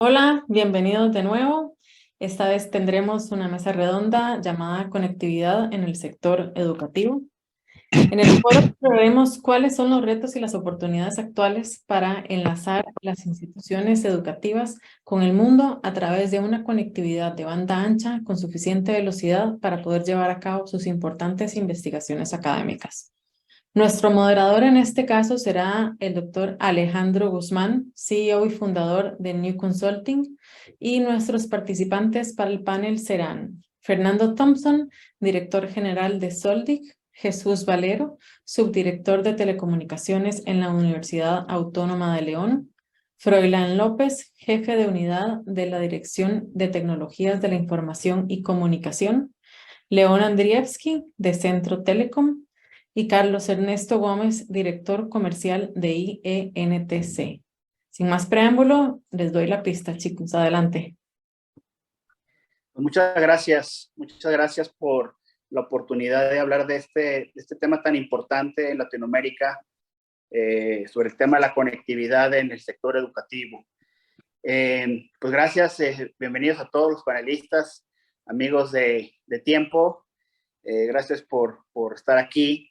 Hola, bienvenidos de nuevo. Esta vez tendremos una mesa redonda llamada Conectividad en el sector educativo. En el foro exploraremos cuáles son los retos y las oportunidades actuales para enlazar las instituciones educativas con el mundo a través de una conectividad de banda ancha con suficiente velocidad para poder llevar a cabo sus importantes investigaciones académicas. Nuestro moderador en este caso será el doctor Alejandro Guzmán, CEO y fundador de New Consulting, y nuestros participantes para el panel serán Fernando Thompson, director general de Soldic, Jesús Valero, subdirector de telecomunicaciones en la Universidad Autónoma de León, Froilán López, jefe de unidad de la Dirección de Tecnologías de la Información y Comunicación, León Andrievsky, de Centro Telecom, y Carlos Ernesto Gómez, director comercial de IENTC. Sin más preámbulo, les doy la pista, chicos. Adelante. Muchas gracias por la oportunidad de hablar de este tema tan importante en Latinoamérica, sobre el tema de la conectividad en el sector educativo. Pues gracias, bienvenidos a todos los panelistas, amigos de Tiempo, gracias por estar aquí.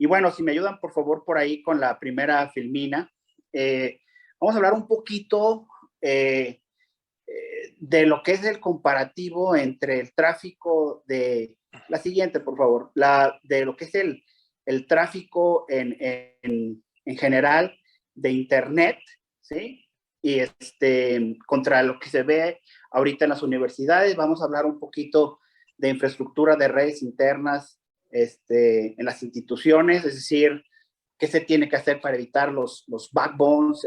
Y bueno, si me ayudan por favor por ahí con la primera filmina, vamos a hablar un poquito de lo que es el comparativo entre el tráfico de, la siguiente por favor, de lo que es el tráfico en general de internet, ¿sí? Y contra lo que se ve ahorita en las universidades. Vamos a hablar un poquito de infraestructura de redes internas en las instituciones, es decir, qué se tiene que hacer para evitar los backbones,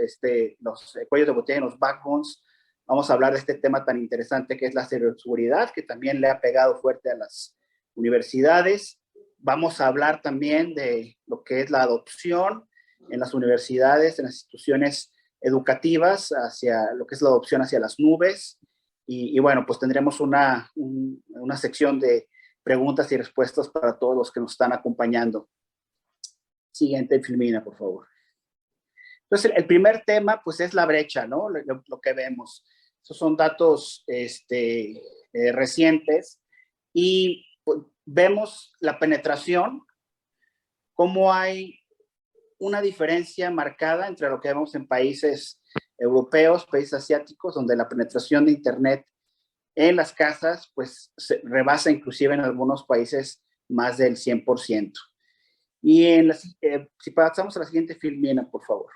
los cuellos de botella en los backbones. Vamos a hablar de este tema tan interesante que es la ciberseguridad, que también le ha pegado fuerte a las universidades. Vamos a hablar también de lo que es la adopción en las universidades, en las instituciones educativas, hacia lo que es la adopción hacia las nubes. Y bueno, pues tendremos una sección de preguntas y respuestas para todos los que nos están acompañando. Siguiente filmina, por favor. Entonces, el primer tema, pues, es la brecha, ¿no? Lo que vemos. Esos son datos recientes y pues, vemos la penetración, cómo hay una diferencia marcada entre lo que vemos en países europeos, países asiáticos, donde la penetración de Internet en las casas, pues, se rebasa inclusive en algunos países más del 100%. Y si pasamos a la siguiente filmina, por favor.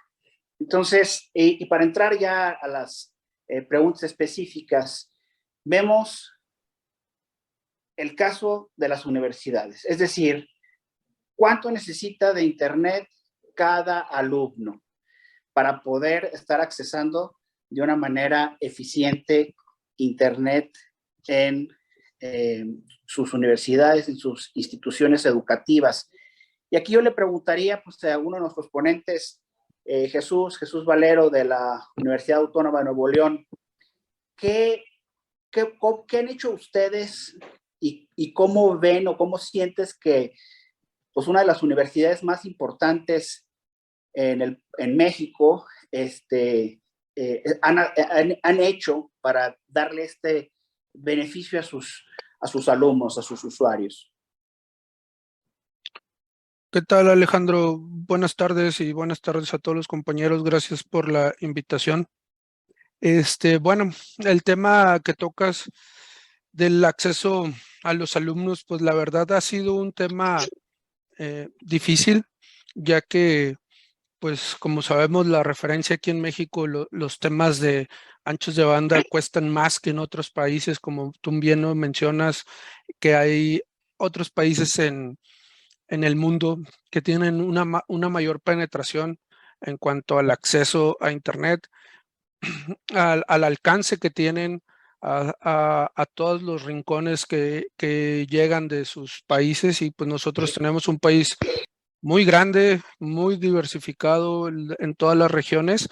Entonces, y para entrar ya a las preguntas específicas, vemos el caso de las universidades, es decir, ¿cuánto necesita de Internet cada alumno para poder estar accesando de una manera eficiente Internet en sus universidades, en sus instituciones educativas? Y aquí yo le preguntaría pues, a uno de nuestros ponentes, Jesús Valero, de la Universidad Autónoma de Nuevo León, ¿qué han hecho ustedes y cómo ven o cómo sientes que pues, una de las universidades más importantes en México han hecho para darle este beneficio a sus alumnos, a sus usuarios? ¿Qué tal, Alejandro? Buenas tardes y buenas tardes a todos los compañeros. Gracias por la invitación. Bueno, el tema que tocas del acceso a los alumnos, pues la verdad ha sido un tema difícil, ya que, pues como sabemos, la referencia aquí en México, los temas de anchos de banda cuestan más que en otros países, como tú bien lo mencionas, que hay otros países en el mundo que tienen una mayor penetración en cuanto al acceso a Internet, al alcance que tienen a todos los rincones que llegan de sus países. Y pues nosotros tenemos un país muy grande, muy diversificado en todas las regiones.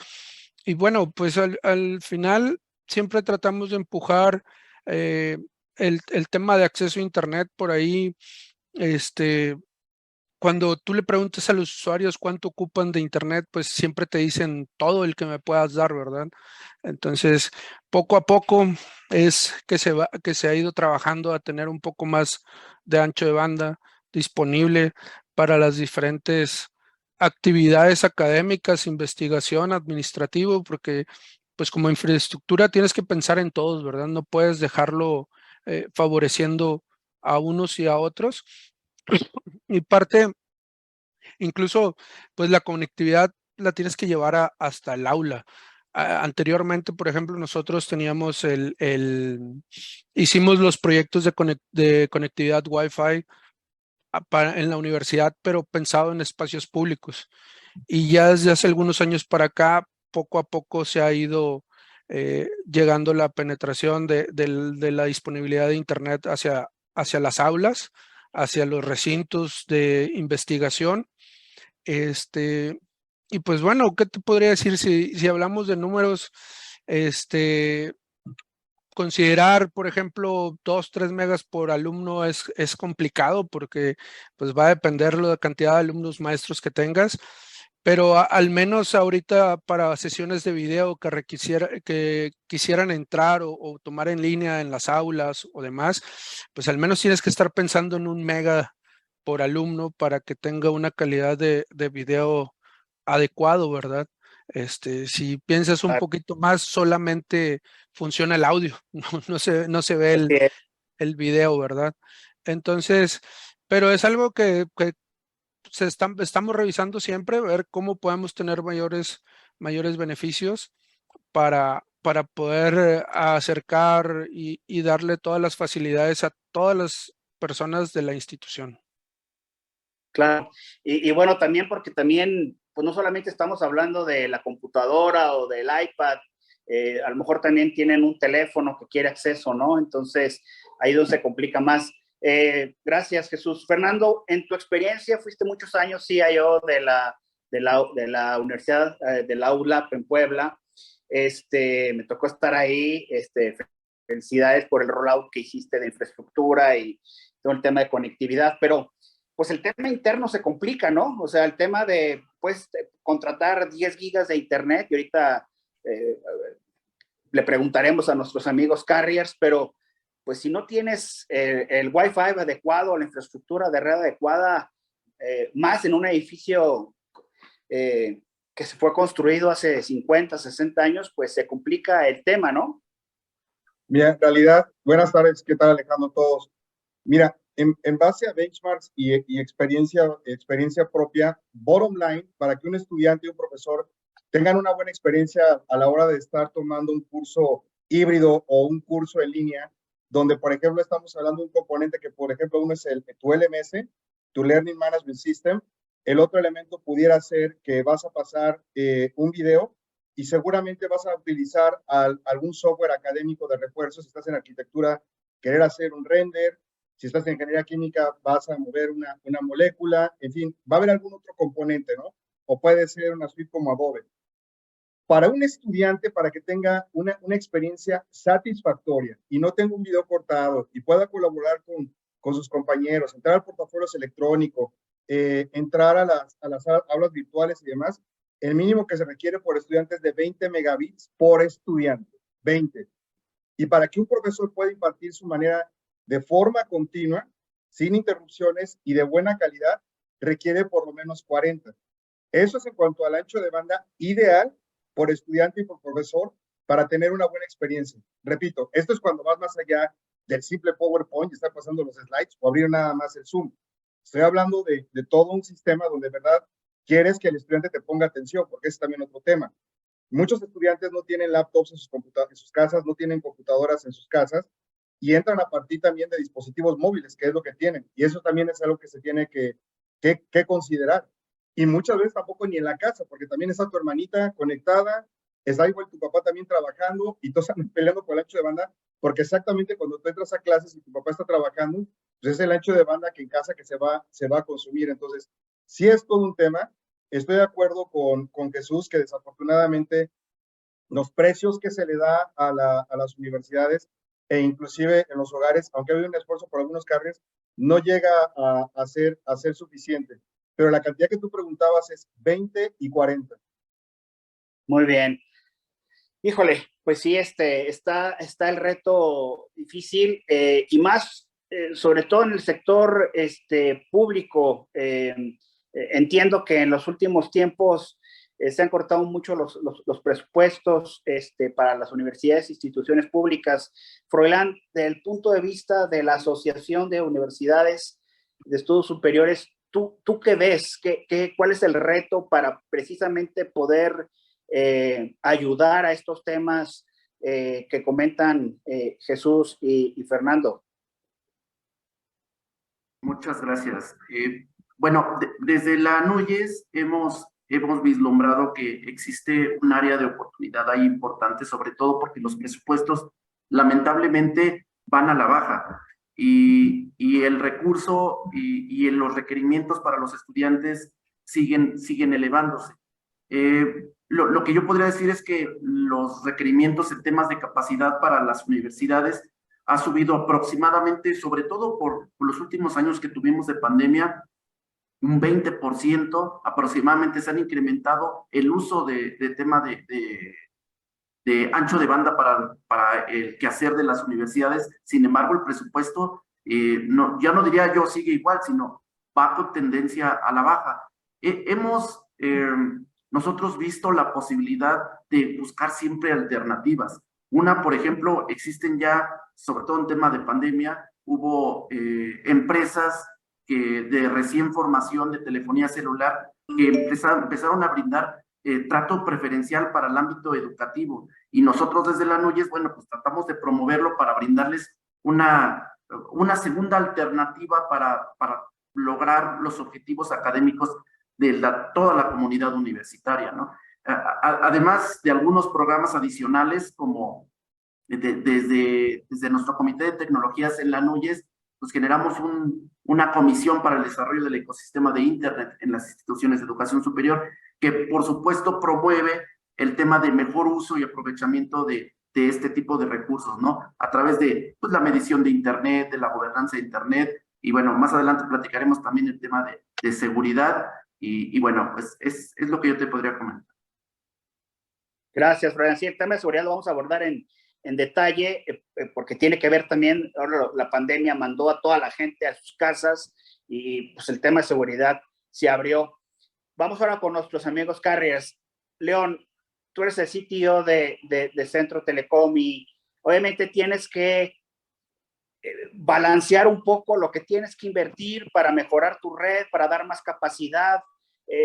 Y bueno, pues al final siempre tratamos de empujar el tema de acceso a Internet por ahí, cuando tú le preguntas a los usuarios cuánto ocupan de internet, pues siempre te dicen todo el que me puedas dar, ¿verdad? Entonces, poco a poco es que se ha ido trabajando a tener un poco más de ancho de banda disponible para las diferentes actividades académicas, investigación, administrativo, porque pues como infraestructura tienes que pensar en todos, ¿verdad? No puedes dejarlo favoreciendo a unos y a otros. Y parte, incluso, pues la conectividad la tienes que llevar hasta el aula. Anteriormente, por ejemplo, nosotros teníamos hicimos los proyectos de conectividad Wi-Fi en la universidad, pero pensado en espacios públicos. Y ya desde hace algunos años para acá, poco a poco se ha ido llegando la penetración de la disponibilidad de Internet hacia las aulas, hacia los recintos de investigación. Y pues bueno, ¿qué te podría decir si hablamos de números? Considerar, por ejemplo, 2, 3 megas por alumno es complicado porque pues va a depender de la cantidad de alumnos maestros que tengas, pero al menos ahorita para sesiones de video que quisieran entrar o tomar en línea en las aulas o demás, pues al menos tienes que estar pensando en 1 mega por alumno para que tenga una calidad de video adecuado, ¿verdad? Si piensas un poquito más, solamente funciona el audio, no se ve Así es. el video, ¿verdad? Entonces, pero es algo que estamos revisando siempre, ver cómo podemos tener mayores beneficios para poder acercar y darle todas las facilidades a todas las personas de la institución. Claro. Y bueno, también porque también, pues no solamente estamos hablando de la computadora o del iPad, a lo mejor también tienen un teléfono que quiere acceso, ¿no? Entonces, ahí es donde se complica más. Gracias, Jesús. Fernando, en tu experiencia, fuiste muchos años CIO de la Universidad de la ULAP en Puebla. Me tocó estar ahí. Felicidades por el rollout que hiciste de infraestructura y todo el tema de conectividad, pero pues el tema interno se complica, ¿no? O sea, el tema de, pues, contratar 10 gigas de internet, y ahorita le preguntaremos a nuestros amigos carriers, pero pues si no tienes el Wi-Fi adecuado, la infraestructura de red adecuada, más en un edificio que se fue construido hace 50, 60 años, pues se complica el tema, ¿no? Mira, en realidad, buenas tardes, ¿qué tal, Alejandro? Todos. Mira, en base a benchmarks y experiencia propia, bottom line, para que un estudiante y un profesor tengan una buena experiencia a la hora de estar tomando un curso híbrido o un curso en línea, donde, por ejemplo, estamos hablando de un componente que, por ejemplo, uno es tu LMS, tu Learning Management System. El otro elemento pudiera ser que vas a pasar un video y seguramente vas a utilizar algún software académico de refuerzo. Si estás en arquitectura, querer hacer un render. Si estás en ingeniería química, vas a mover una molécula. En fin, va a haber algún otro componente, ¿no? O puede ser una suite como Adobe. Para un estudiante, para que tenga una experiencia satisfactoria y no tenga un video cortado y pueda colaborar con sus compañeros, entrar al portafolio electrónico, entrar a las aulas virtuales y demás, el mínimo que se requiere por estudiante es de 20 megabits por estudiante, 20. Y para que un profesor pueda impartir su manera de forma continua, sin interrupciones y de buena calidad, requiere por lo menos 40. Eso es en cuanto al ancho de banda ideal por estudiante y por profesor para tener una buena experiencia. Repito, esto es cuando vas más allá del simple PowerPoint y estar pasando los slides o abrir nada más el Zoom. Estoy hablando de todo un sistema donde, de verdad, quieres que el estudiante te ponga atención, porque ese es también otro tema. Muchos estudiantes no tienen laptops en sus casas, no tienen computadoras en sus casas y entran a partir también de dispositivos móviles, que es lo que tienen. Y eso también es algo que se tiene que considerar. Y muchas veces tampoco ni en la casa, porque también está tu hermanita conectada, está igual tu papá también trabajando y todos están peleando por el ancho de banda, porque exactamente cuando tú entras a clases y tu papá está trabajando, pues es el ancho de banda que en casa que se va a consumir. Entonces, sí es todo un tema. Estoy de acuerdo con Jesús que desafortunadamente los precios que se le da a las universidades e inclusive en los hogares, aunque ha habido un esfuerzo por algunos carriers, no llega a ser suficiente. pero la cantidad que tú preguntabas es 20 y 40. Muy bien. Híjole, pues sí, está el reto difícil y más, sobre todo en el sector público. Entiendo que en los últimos tiempos se han cortado mucho los presupuestos para las universidades e instituciones públicas. Froilán, desde el punto de vista de la Asociación de Universidades de Estudios Superiores, ¿tú qué ves? ¿Cuál es el reto para precisamente poder ayudar a estos temas que comentan Jesús y Fernando? Muchas gracias. Bueno, desde la NUYES hemos vislumbrado que existe un área de oportunidad ahí importante, sobre todo porque los presupuestos lamentablemente van a la baja y el recurso y los requerimientos para los estudiantes siguen elevándose. Lo que yo podría decir es que los requerimientos en temas de capacidad para las universidades ha subido aproximadamente, sobre todo por los últimos años que tuvimos de pandemia, un 20% aproximadamente se han incrementado el uso de tema de ancho de banda para el quehacer de las universidades. Sin embargo, el presupuesto, ya no diría yo sigue igual, sino va con tendencia a la baja. Hemos nosotros visto la posibilidad de buscar siempre alternativas. Una, por ejemplo, existen ya, sobre todo en tema de pandemia, hubo empresas de recién formación de telefonía celular que empezaron a brindar trato preferencial para el ámbito educativo. Y nosotros desde la NUYES, bueno, pues tratamos de promoverlo para brindarles una segunda alternativa para lograr los objetivos académicos de toda la comunidad universitaria, ¿no? Además de algunos programas adicionales, como desde nuestro Comité de Tecnologías en la NUYES, pues generamos una comisión para el desarrollo del ecosistema de Internet en las instituciones de educación superior, que por supuesto promueve el tema de mejor uso y aprovechamiento de este tipo de recursos, ¿no? A través de pues, la medición de Internet, de la gobernanza de Internet, y bueno, más adelante platicaremos también el tema de seguridad, y bueno, pues es lo que yo te podría comentar. Gracias, Froilán. Sí, el tema de seguridad lo vamos a abordar en detalle, porque tiene que ver también, ahora la pandemia mandó a toda la gente a sus casas y pues el tema de seguridad se abrió. Vamos ahora con nuestros amigos carriers. León, tú eres el CTO de Centro Telecom y obviamente tienes que balancear un poco lo que tienes que invertir para mejorar tu red, para dar más capacidad.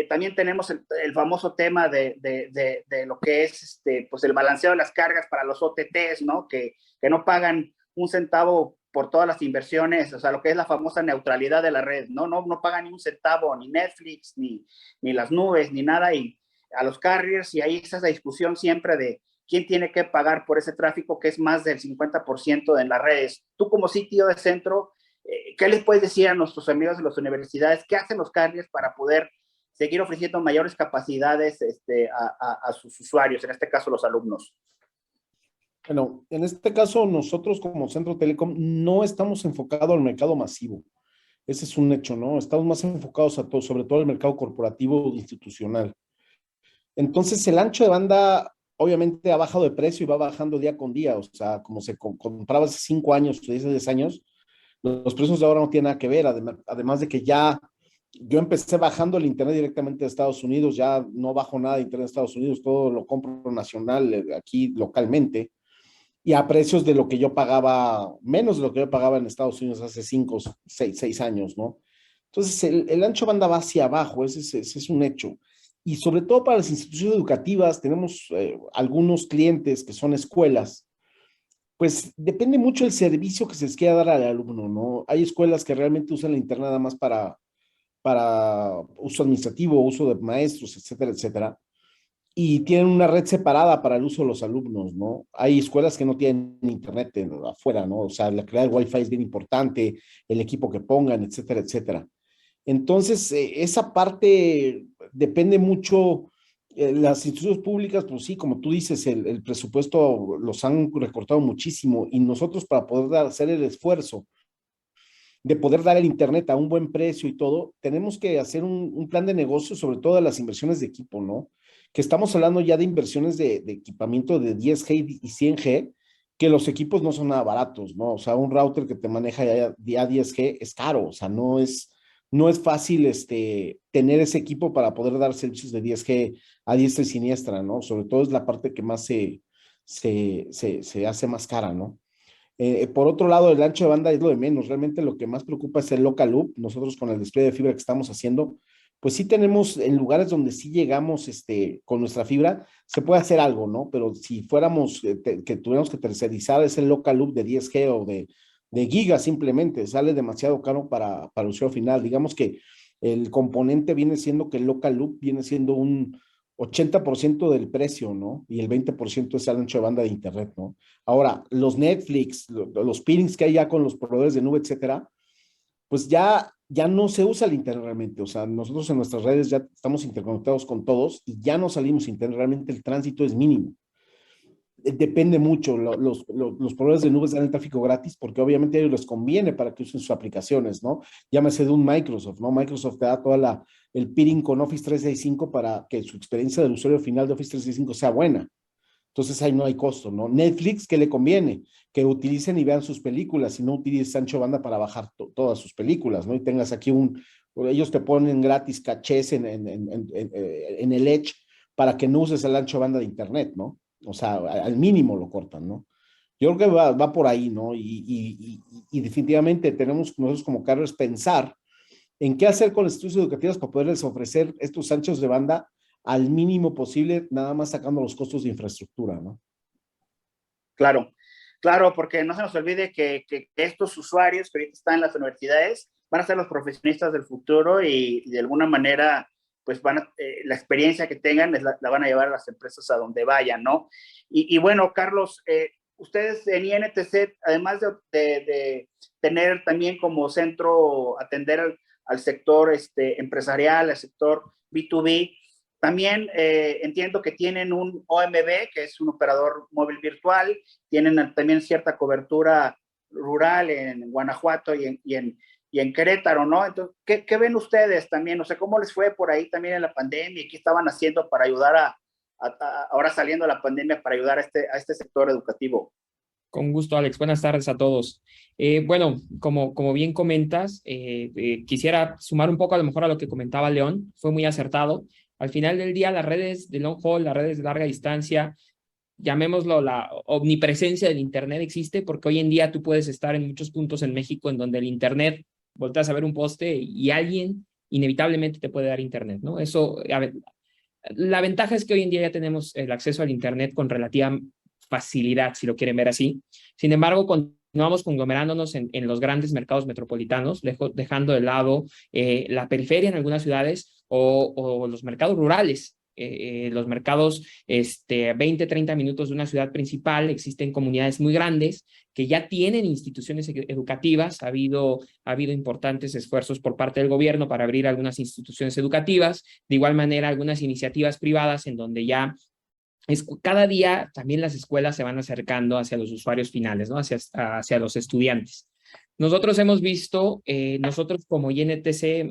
También tenemos el famoso tema de lo que es pues el balanceo de las cargas para los OTTs, ¿no? Que no pagan un centavo por todas las inversiones, o sea, lo que es la famosa neutralidad de la red, ¿no? No pagan ni un centavo, ni Netflix, ni las nubes, ni nada, y a los carriers, y ahí está esa discusión siempre de quién tiene que pagar por ese tráfico que es más del 50% en las redes. Tú como sitio de centro, ¿qué les puedes decir a nuestros amigos de las universidades? ¿Qué hacen los carriers para poder seguir ofreciendo mayores capacidades a sus usuarios, en este caso los alumnos? Bueno, en este caso nosotros como Centro Telecom no estamos enfocados al mercado masivo. Ese es un hecho, ¿no? Estamos más enfocados a todo, sobre todo al mercado corporativo institucional. Entonces el ancho de banda obviamente ha bajado de precio y va bajando día con día. O sea, como se compraba hace 5 años, 10 años, los precios de ahora no tienen nada que ver. Además de que ya yo empecé bajando el internet directamente de Estados Unidos, ya no bajo nada de internet de Estados Unidos, todo lo compro nacional, aquí localmente, y a precios de lo que yo pagaba, menos de lo que yo pagaba en Estados Unidos hace 5, 6 años, ¿no? Entonces, el ancho banda va hacia abajo, ese es un hecho. Y sobre todo para las instituciones educativas, tenemos algunos clientes que son escuelas, pues depende mucho del servicio que se les quiera dar al alumno, ¿no? Hay escuelas que realmente usan la internet nada más para uso administrativo, uso de maestros, etcétera, etcétera. Y tienen una red separada para el uso de los alumnos, ¿no? Hay escuelas que no tienen internet afuera, ¿no? O sea, la calidad del Wi-Fi es bien importante, el equipo que pongan, etcétera, etcétera. Entonces, esa parte depende mucho. Las instituciones públicas, pues sí, como tú dices, el presupuesto los han recortado muchísimo y nosotros para poder hacer el esfuerzo de poder dar el internet a un buen precio y todo, tenemos que hacer un plan de negocio, sobre todo de las inversiones de equipo, ¿no? Que estamos hablando ya de inversiones de equipamiento de 10G y 100G, que los equipos no son nada baratos, ¿no? O sea, un router que te maneja ya 10G es caro, o sea, no es fácil tener ese equipo para poder dar servicios de 10G a diestra y siniestra, ¿no? Sobre todo es la parte que más se hace más cara, ¿no? Por otro lado, el ancho de banda es lo de menos. Realmente lo que más preocupa es el local loop. Nosotros con el despliegue de fibra que estamos haciendo, pues sí tenemos en lugares donde sí llegamos con nuestra fibra, se puede hacer algo, ¿no? Pero si fuéramos, que tuviéramos que tercerizar ese local loop de 10G o de gigas simplemente, sale demasiado caro para el usuario final. Digamos que el componente viene siendo que el local loop viene siendo un 80% del precio, ¿no? Y el 20% es el ancho de banda de internet, ¿no? Ahora, los Netflix, los peerings que hay ya con los proveedores de nube, etcétera, pues ya no se usa el internet realmente. O sea, nosotros en nuestras redes ya estamos interconectados con todos y ya no salimos internet. Realmente el tránsito es mínimo. Depende mucho. Los proveedores de nubes dan el tráfico gratis porque obviamente a ellos les conviene para que usen sus aplicaciones, ¿no? Llámese de un Microsoft, ¿no? Microsoft te da toda el peering con Office 365 para que su experiencia del usuario final de Office 365 sea buena. Entonces ahí no hay costo, ¿no? Netflix, ¿qué le conviene? Que utilicen y vean sus películas y no utilices ancho banda para bajar todas sus películas, ¿no? Y tengas aquí ellos te ponen gratis cachés en el Edge para que no uses el ancho banda de internet, ¿no? O sea, al mínimo lo cortan, ¿no? Yo creo que va por ahí, ¿no? Y definitivamente tenemos nosotros como Carriers pensar en qué hacer con las instituciones educativas para poderles ofrecer estos anchos de banda al mínimo posible, nada más sacando los costos de infraestructura, ¿no? Claro, claro, porque no se nos olvide que estos usuarios que ahorita están en las universidades van a ser los profesionistas del futuro y de alguna manera, pues la experiencia que tengan la van a llevar a las empresas a donde vayan, ¿no? Y bueno, Carlos, ustedes en INTC, además de tener también como centro atender al sector empresarial, al sector B2B, también entiendo que tienen un OMB, que es un operador móvil virtual, tienen también cierta cobertura rural en Guanajuato y en Querétaro, ¿no? Entonces, ¿qué ven ustedes también? O sea, ¿cómo les fue por ahí también en la pandemia? ¿Qué estaban haciendo para ayudar ahora saliendo de la pandemia, para ayudar a este sector educativo? Con gusto, Alex. Buenas tardes a todos. Bueno, como bien comentas, quisiera sumar un poco a lo mejor a lo que comentaba León. Fue muy acertado. Al final del día, las redes de long haul, las redes de larga distancia, llamémoslo la omnipresencia del Internet existe porque hoy en día tú puedes estar en muchos puntos en México en donde el Internet, volteas a ver un poste y alguien inevitablemente te puede dar Internet, ¿no? Eso, a ver, la ventaja es que hoy en día ya tenemos el acceso al Internet con relativa facilidad, si lo quieren ver así. Sin embargo, continuamos conglomerándonos en los grandes mercados metropolitanos, dejando de lado la periferia en algunas ciudades o los mercados rurales. Los mercados 20, 30 minutos de una ciudad principal, existen comunidades muy grandes que ya tienen instituciones educativas. Ha habido importantes esfuerzos por parte del gobierno para abrir algunas instituciones educativas, de igual manera algunas iniciativas privadas en donde ya cada día también las escuelas se van acercando hacia los usuarios finales, ¿no? Hacia los estudiantes. Nosotros hemos visto, nosotros como INTC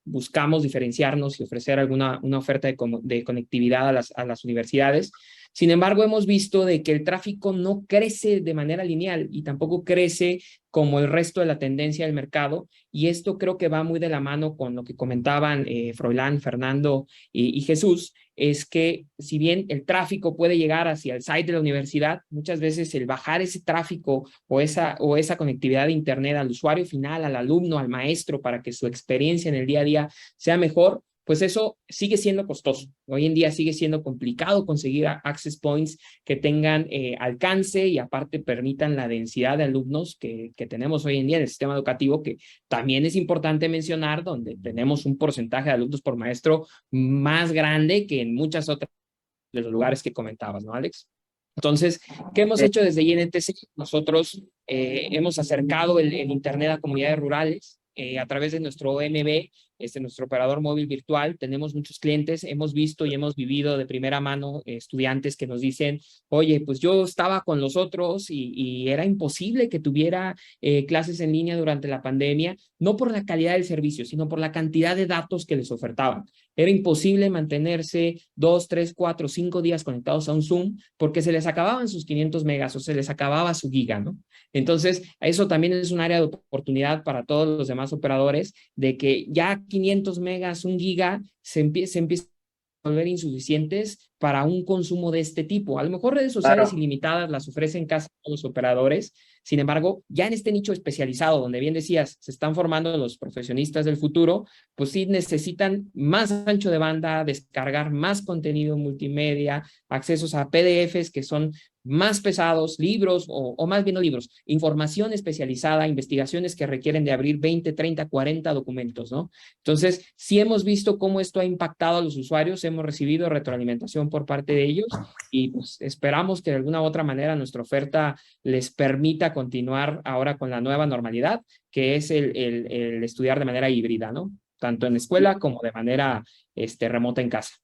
buscamos diferenciarnos y ofrecer una oferta de conectividad a las universidades. Sin embargo, hemos visto de que el tráfico no crece de manera lineal y tampoco crece como el resto de la tendencia del mercado. Y esto creo que va muy de la mano con lo que comentaban Froilán, Fernando y Jesús, es que si bien el tráfico puede llegar hacia el site de la universidad, muchas veces el bajar ese tráfico o esa conectividad de internet al usuario final, al alumno, al maestro, para que su experiencia en el día a día sea mejor, pues eso sigue siendo costoso. Hoy en día sigue siendo complicado conseguir access points que tengan alcance y aparte permitan la densidad de alumnos que tenemos hoy en día en el sistema educativo, que también es importante mencionar, donde tenemos un porcentaje de alumnos por maestro más grande que en muchas otras de los lugares que comentabas, ¿no, Alex? Entonces, ¿qué hemos hecho desde INTC? Nosotros hemos acercado el Internet a comunidades rurales a través de nuestro OMB nuestro operador móvil virtual. Tenemos muchos clientes, hemos visto y hemos vivido de primera mano estudiantes que nos dicen, oye, pues yo estaba con los otros y era imposible que tuviera clases en línea durante la pandemia, no por la calidad del servicio, sino por la cantidad de datos que les ofertaban. Era imposible mantenerse 2, 3, 4, 5 días conectados a un Zoom porque se les acababan sus 500 megas o se les acababa su giga, ¿no? Entonces, eso también es un área de oportunidad para todos los demás operadores de que ya 500 megas, 1 giga, se empieza a volver insuficientes para un consumo de este tipo. A lo mejor redes sociales Claro. ilimitadas las ofrecen casi todos los operadores. Sin embargo, ya en este nicho especializado, donde bien decías, se están formando los profesionistas del futuro, pues sí necesitan más ancho de banda, descargar más contenido multimedia, accesos a PDFs que son más pesados, libros o más bien no libros, información especializada, investigaciones que requieren de abrir 20, 30, 40 documentos, ¿no? Entonces, sí hemos visto cómo esto ha impactado a los usuarios, hemos recibido retroalimentación por parte de ellos y pues esperamos que de alguna u otra manera nuestra oferta les permita continuar ahora con la nueva normalidad, que es el estudiar de manera híbrida, ¿no? Tanto en escuela como de manera remota en casa.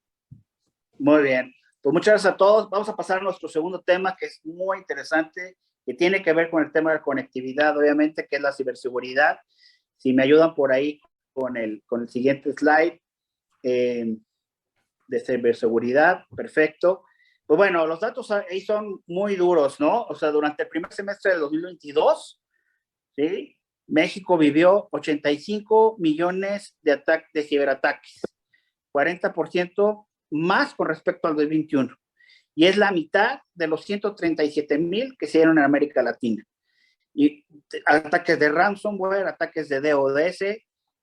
Muy bien. Pues muchas gracias a todos. Vamos a pasar a nuestro segundo tema, que es muy interesante, que tiene que ver con el tema de conectividad, obviamente, que es la ciberseguridad. Si me ayudan por ahí con el siguiente slide de ciberseguridad, perfecto. Pues bueno, los datos ahí son muy duros, ¿no? O sea, durante el primer semestre del 2022, ¿sí? México vivió 85 millones de ciberataques, 40% más con respecto al 2021. Y es la mitad de los 137,000 que se dieron en América Latina. Y ataques de ransomware, ataques de DOS,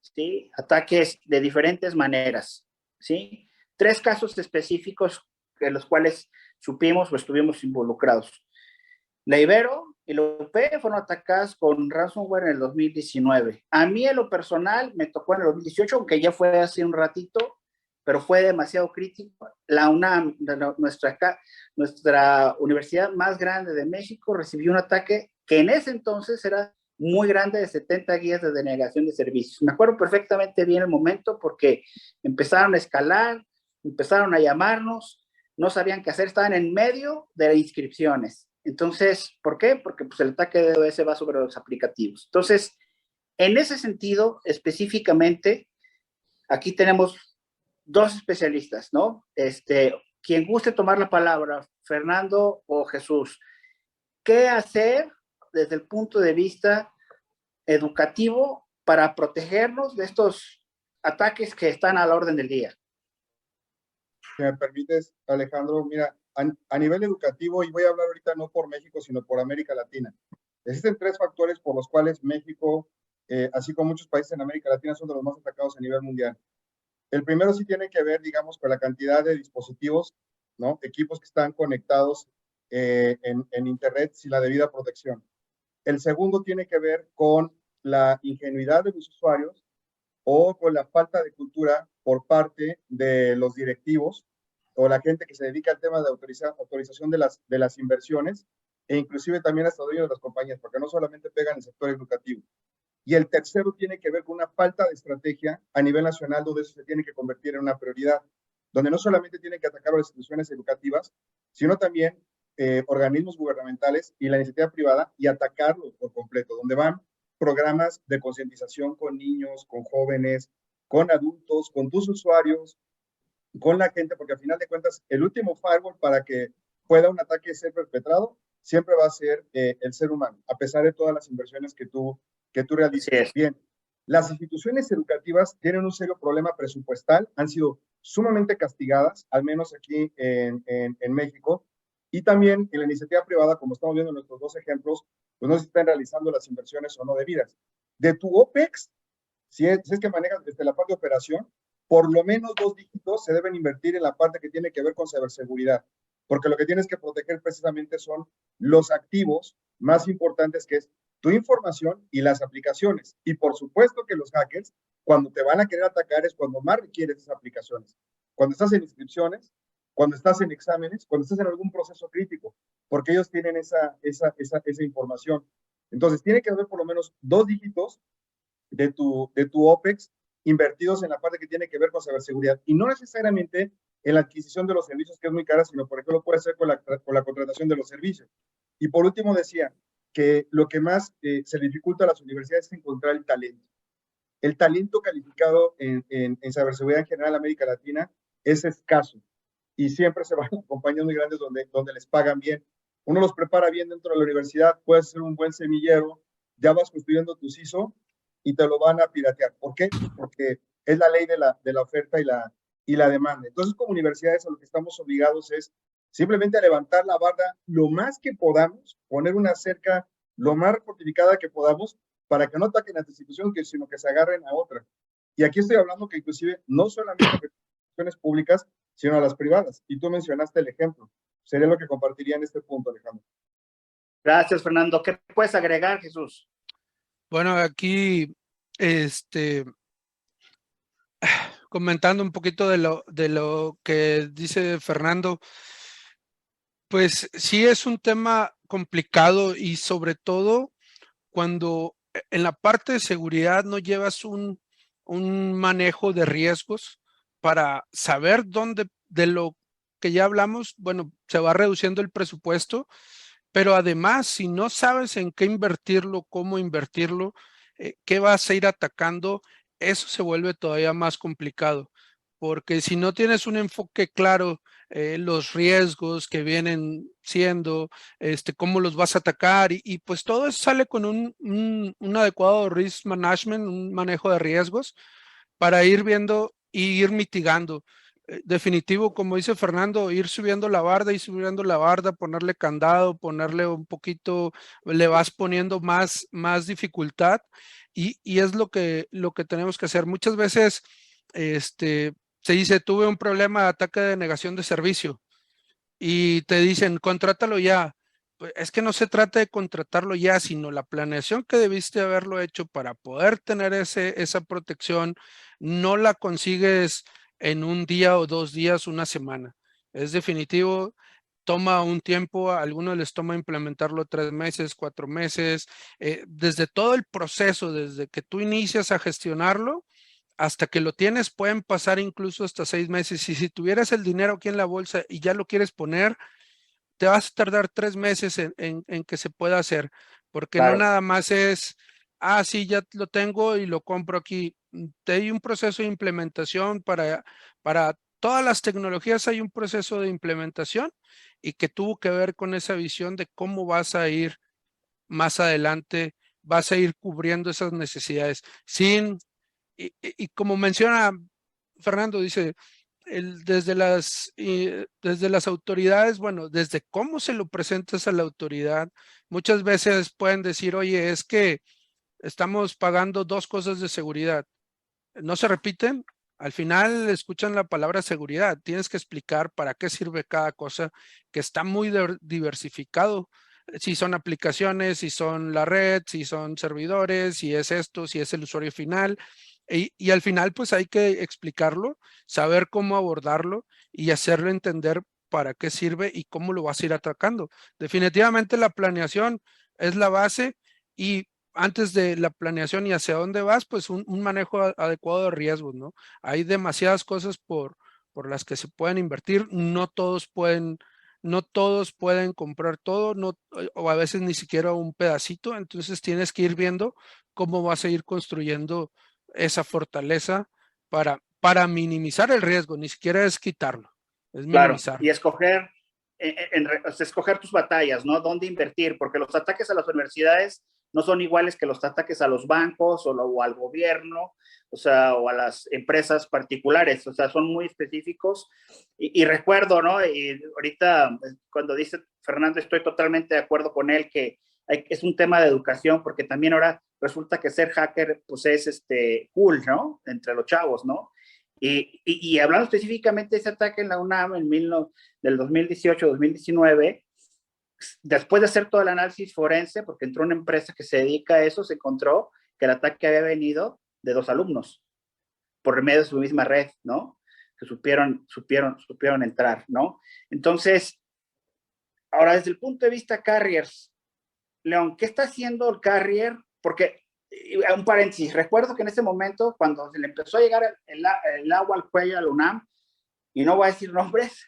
¿sí? Ataques de diferentes maneras, ¿sí? 3 casos específicos en los cuales supimos o estuvimos involucrados. La Ibero y la UP fueron atacadas con ransomware en el 2019. A mí en lo personal me tocó en el 2018, aunque ya fue hace un ratito, pero fue demasiado crítico. La UNAM, nuestra universidad más grande de México, recibió un ataque que en ese entonces era muy grande, de 70 guías de denegación de servicios. Me acuerdo perfectamente bien el momento porque empezaron a escalar, empezaron a llamarnos, no sabían qué hacer, estaban en medio de las inscripciones. Entonces, ¿por qué? Porque pues, el ataque de DOS va sobre los aplicativos. Entonces, en ese sentido, específicamente, aquí tenemos 2 especialistas, ¿no? Quien guste tomar la palabra, Fernando o Jesús. ¿Qué hacer desde el punto de vista educativo para protegernos de estos ataques que están a la orden del día? Si me permites, Alejandro, mira, a nivel educativo, y voy a hablar ahorita no por México, sino por América Latina. Existen 3 factores por los cuales México, así como muchos países en América Latina, son de los más atacados a nivel mundial. El primero sí tiene que ver, digamos, con la cantidad de dispositivos, ¿no? Equipos que están conectados en Internet sin la debida protección. El segundo tiene que ver con la ingenuidad de los usuarios o con la falta de cultura por parte de los directivos o la gente que se dedica al tema de autorización de las inversiones e inclusive también hasta dueños de las compañías, porque no solamente pegan el sector educativo. Y el tercero tiene que ver con una falta de estrategia a nivel nacional, donde eso se tiene que convertir en una prioridad, donde no solamente tienen que atacar a las instituciones educativas, sino también organismos gubernamentales y la iniciativa privada y atacarlos por completo, donde van programas de concientización con niños, con jóvenes, con adultos, con tus usuarios, con la gente, porque al final de cuentas el último firewall para que pueda un ataque ser perpetrado siempre va a ser el ser humano, a pesar de todas las inversiones que tú realices. Bien, las instituciones educativas tienen un serio problema presupuestal, han sido sumamente castigadas, al menos aquí en México, y también en la iniciativa privada, como estamos viendo en nuestros 2 ejemplos, pues no se están realizando las inversiones o no debidas. De tu OPEX, si es que manejas desde la parte de operación, por lo menos 2 dígitos se deben invertir en la parte que tiene que ver con ciberseguridad, porque lo que tienes que proteger precisamente son los activos más importantes, que es tu información y las aplicaciones. Y por supuesto que los hackers, cuando te van a querer atacar, es cuando más requieres esas aplicaciones. Cuando estás en inscripciones, cuando estás en exámenes, cuando estás en algún proceso crítico, porque ellos tienen esa información. Entonces, tiene que haber por lo menos 2 dígitos de tu OPEX invertidos en la parte que tiene que ver con ciberseguridad. Y no necesariamente en la adquisición de los servicios, que es muy cara, sino, por ejemplo, puede ser con la contratación de los servicios. Y por último decía que lo que más se dificulta a las universidades es encontrar el talento. El talento calificado en ciberseguridad en general en América Latina es escaso y siempre se van a compañías muy grandes donde les pagan bien. Uno los prepara bien dentro de la universidad, puedes ser un buen semillero, ya vas construyendo tu CISO y te lo van a piratear. ¿Por qué? Porque es la ley de la oferta y la demanda. Entonces, como universidades, a lo que estamos obligados es simplemente a levantar la barra lo más que podamos, poner una cerca lo más fortificada que podamos, para que no ataquen a esta institución, sino que se agarren a otra. Y aquí estoy hablando que inclusive no solamente a instituciones públicas, sino a las privadas. Y tú mencionaste el ejemplo. Sería lo que compartiría en este punto, Alejandro. Gracias, Fernando. ¿Qué puedes agregar, Jesús? Bueno, aquí, comentando un poquito de lo que dice Fernando, pues sí es un tema complicado y sobre todo cuando en la parte de seguridad no llevas un manejo de riesgos para saber dónde, de lo que ya hablamos, bueno, se va reduciendo el presupuesto, pero además, si no sabes en qué invertirlo, cómo invertirlo, qué vas a ir atacando, eso se vuelve todavía más complicado, porque si no tienes un enfoque claro, los riesgos que vienen siendo, cómo los vas a atacar y pues todo eso sale con un adecuado risk management, un manejo de riesgos para ir viendo y ir mitigando. Definitivo, como dice Fernando, ir subiendo la barda, ponerle candado, ponerle un poquito, le vas poniendo más dificultad y es lo que tenemos que hacer. Muchas veces se dice, tuve un problema de ataque de negación de servicio y te dicen, contrátalo ya. Pues es que no se trata de contratarlo ya, sino la planeación que debiste haberlo hecho para poder tener esa protección, no la consigues en un día o 2 días, una semana. Es definitivo, toma un tiempo, a algunos les toma implementarlo 3 meses, 4 meses, desde todo el proceso, desde que tú inicias a gestionarlo, hasta que lo tienes, pueden pasar incluso hasta 6 meses. Y si tuvieras el dinero aquí en la bolsa y ya lo quieres poner, te vas a tardar 3 meses en que se pueda hacer, porque no nada más es, sí, ya lo tengo y lo compro aquí. Hay un proceso de implementación para todas las tecnologías, hay un proceso de implementación y que tuvo que ver con esa visión de cómo vas a ir más adelante, vas a ir cubriendo esas necesidades y como menciona Fernando, dice, desde las autoridades, bueno, desde cómo se lo presentas a la autoridad, muchas veces pueden decir, oye, es que estamos pagando 2 cosas de seguridad. No se repiten, al final escuchan la palabra seguridad, tienes que explicar para qué sirve cada cosa, que está muy diversificado. Si son aplicaciones, si son la red, si son servidores, si es esto, si es el usuario final. Y al final pues hay que explicarlo, saber cómo abordarlo y hacerlo entender para qué sirve y cómo lo vas a ir atacando. Definitivamente la planeación es la base y antes de la planeación y hacia dónde vas, pues un manejo adecuado de riesgos, ¿no? Hay demasiadas cosas por las que se pueden invertir, no todos pueden comprar todo, o a veces ni siquiera un pedacito, entonces tienes que ir viendo cómo vas a ir construyendo esa fortaleza para minimizar el riesgo, ni siquiera es quitarlo, es minimizarlo. Y escoger, escoger tus batallas, ¿no? Dónde invertir, porque los ataques a las universidades no son iguales que los ataques a los bancos o al gobierno, o sea, o a las empresas particulares, o sea, son muy específicos. Y recuerdo, ¿no? Y ahorita, cuando dice Fernando, estoy totalmente de acuerdo con él que es un tema de educación, porque también ahora resulta que ser hacker, pues es cool, ¿no? Entre los chavos, ¿no? Y hablando específicamente de ese ataque en la UNAM del 2018-2019, después de hacer todo el análisis forense, porque entró una empresa que se dedica a eso, se encontró que el ataque había venido de 2 alumnos por medio de su misma red, ¿no? Que supieron entrar, ¿no? Entonces, ahora desde el punto de vista carriers, León, ¿qué está haciendo el carrier? Porque un paréntesis, recuerdo que en ese momento, cuando se le empezó a llegar el agua al cuello a la UNAM, y no voy a decir nombres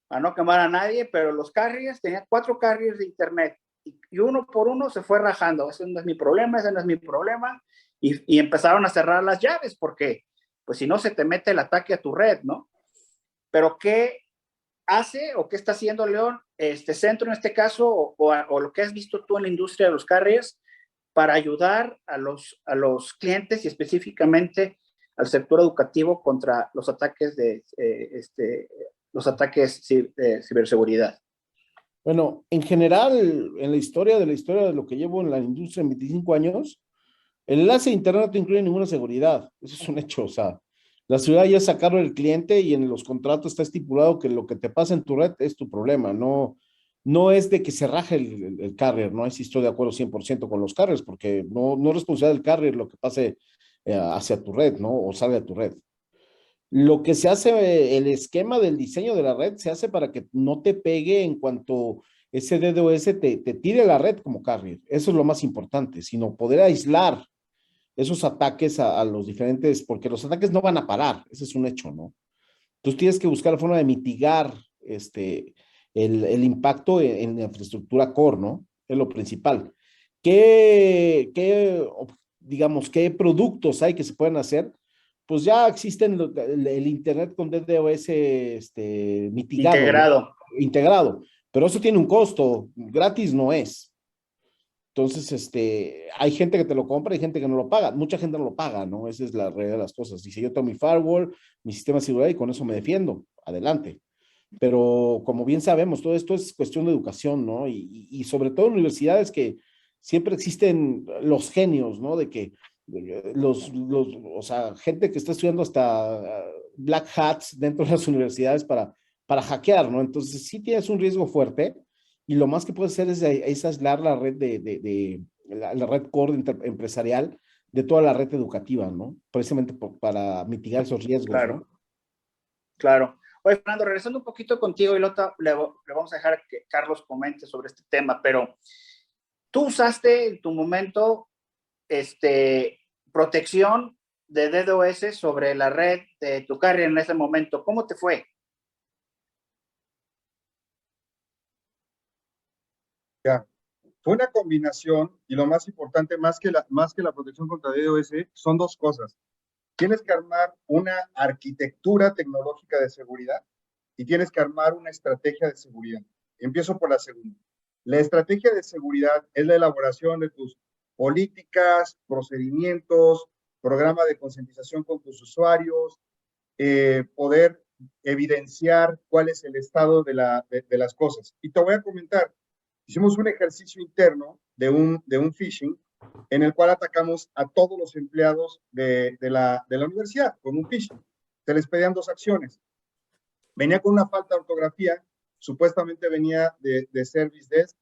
para no quemar a nadie, pero los carriers, tenían 4 carriers de internet, y uno por uno se fue rajando, ese no es mi problema, ese no es mi problema, y empezaron a cerrar las llaves, porque pues si no se te mete el ataque a tu red, ¿no? Pero ¿qué hace o qué está haciendo León, Centro en este caso, o lo que has visto tú en la industria de los carriers, para ayudar a los clientes y específicamente al sector educativo contra los ataques de ciberseguridad? Bueno, en general, en la historia de lo que llevo en la industria en 25 años, el enlace de internet no incluye ninguna seguridad. Eso es un hecho. O sea, la seguridad ya sacaron el cliente y en los contratos está estipulado que lo que te pasa en tu red es tu problema. No, no es de que se raje el carrier. No es si estoy de acuerdo 100% con los carriers, porque no es responsabilidad del carrier lo que pase hacia tu red, ¿no? O salga de tu red. Lo que se hace, el esquema del diseño de la red se hace para que no te pegue en cuanto ese DDoS te tire la red como carrier. Eso es lo más importante, sino poder aislar esos ataques a los diferentes, porque los ataques no van a parar, ese es un hecho, ¿no? Entonces tienes que buscar la forma de mitigar el impacto en la infraestructura core, ¿no? Es lo principal. Digamos, qué productos hay que se pueden hacer? Pues ya existen el Internet con DDoS mitigado, ¿no? Integrado. Integrado, pero eso tiene un costo, gratis no es. Entonces, hay gente que te lo compra y gente que no lo paga. Mucha gente no lo paga, ¿no? Esa es la realidad de las cosas. Dice, yo tengo mi firewall, mi sistema de seguridad y con eso me defiendo. Adelante. Pero como bien sabemos, todo esto es cuestión de educación, ¿no? Y sobre todo en universidades que siempre existen los genios, ¿no? De que o sea, gente que está estudiando hasta black hats dentro de las universidades para hackear, ¿no? Entonces sí tienes un riesgo fuerte y lo más que puedes hacer es aislar la red la red core empresarial de toda la red educativa, ¿no? Precisamente para mitigar esos riesgos, Claro, ¿no? claro. Oye, Fernando, regresando un poquito contigo, y le vamos a dejar que Carlos comente sobre este tema, pero tú usaste en tu momento protección de DDoS sobre la red de tu carrier en ese momento. ¿Cómo te fue? Ya. Fue una combinación y lo más importante, más que la protección contra DDoS, son 2 cosas. Tienes que armar una arquitectura tecnológica de seguridad y tienes que armar una estrategia de seguridad. Empiezo por la segunda. La estrategia de seguridad es la elaboración de tus políticas, procedimientos, programa de concientización con tus usuarios, poder evidenciar cuál es el estado de las cosas. Y te voy a comentar, hicimos un ejercicio interno de un phishing en el cual atacamos a todos los empleados de la universidad con un phishing. Se les pedían 2 acciones. Venía con una falta de ortografía, supuestamente venía de Service Desk,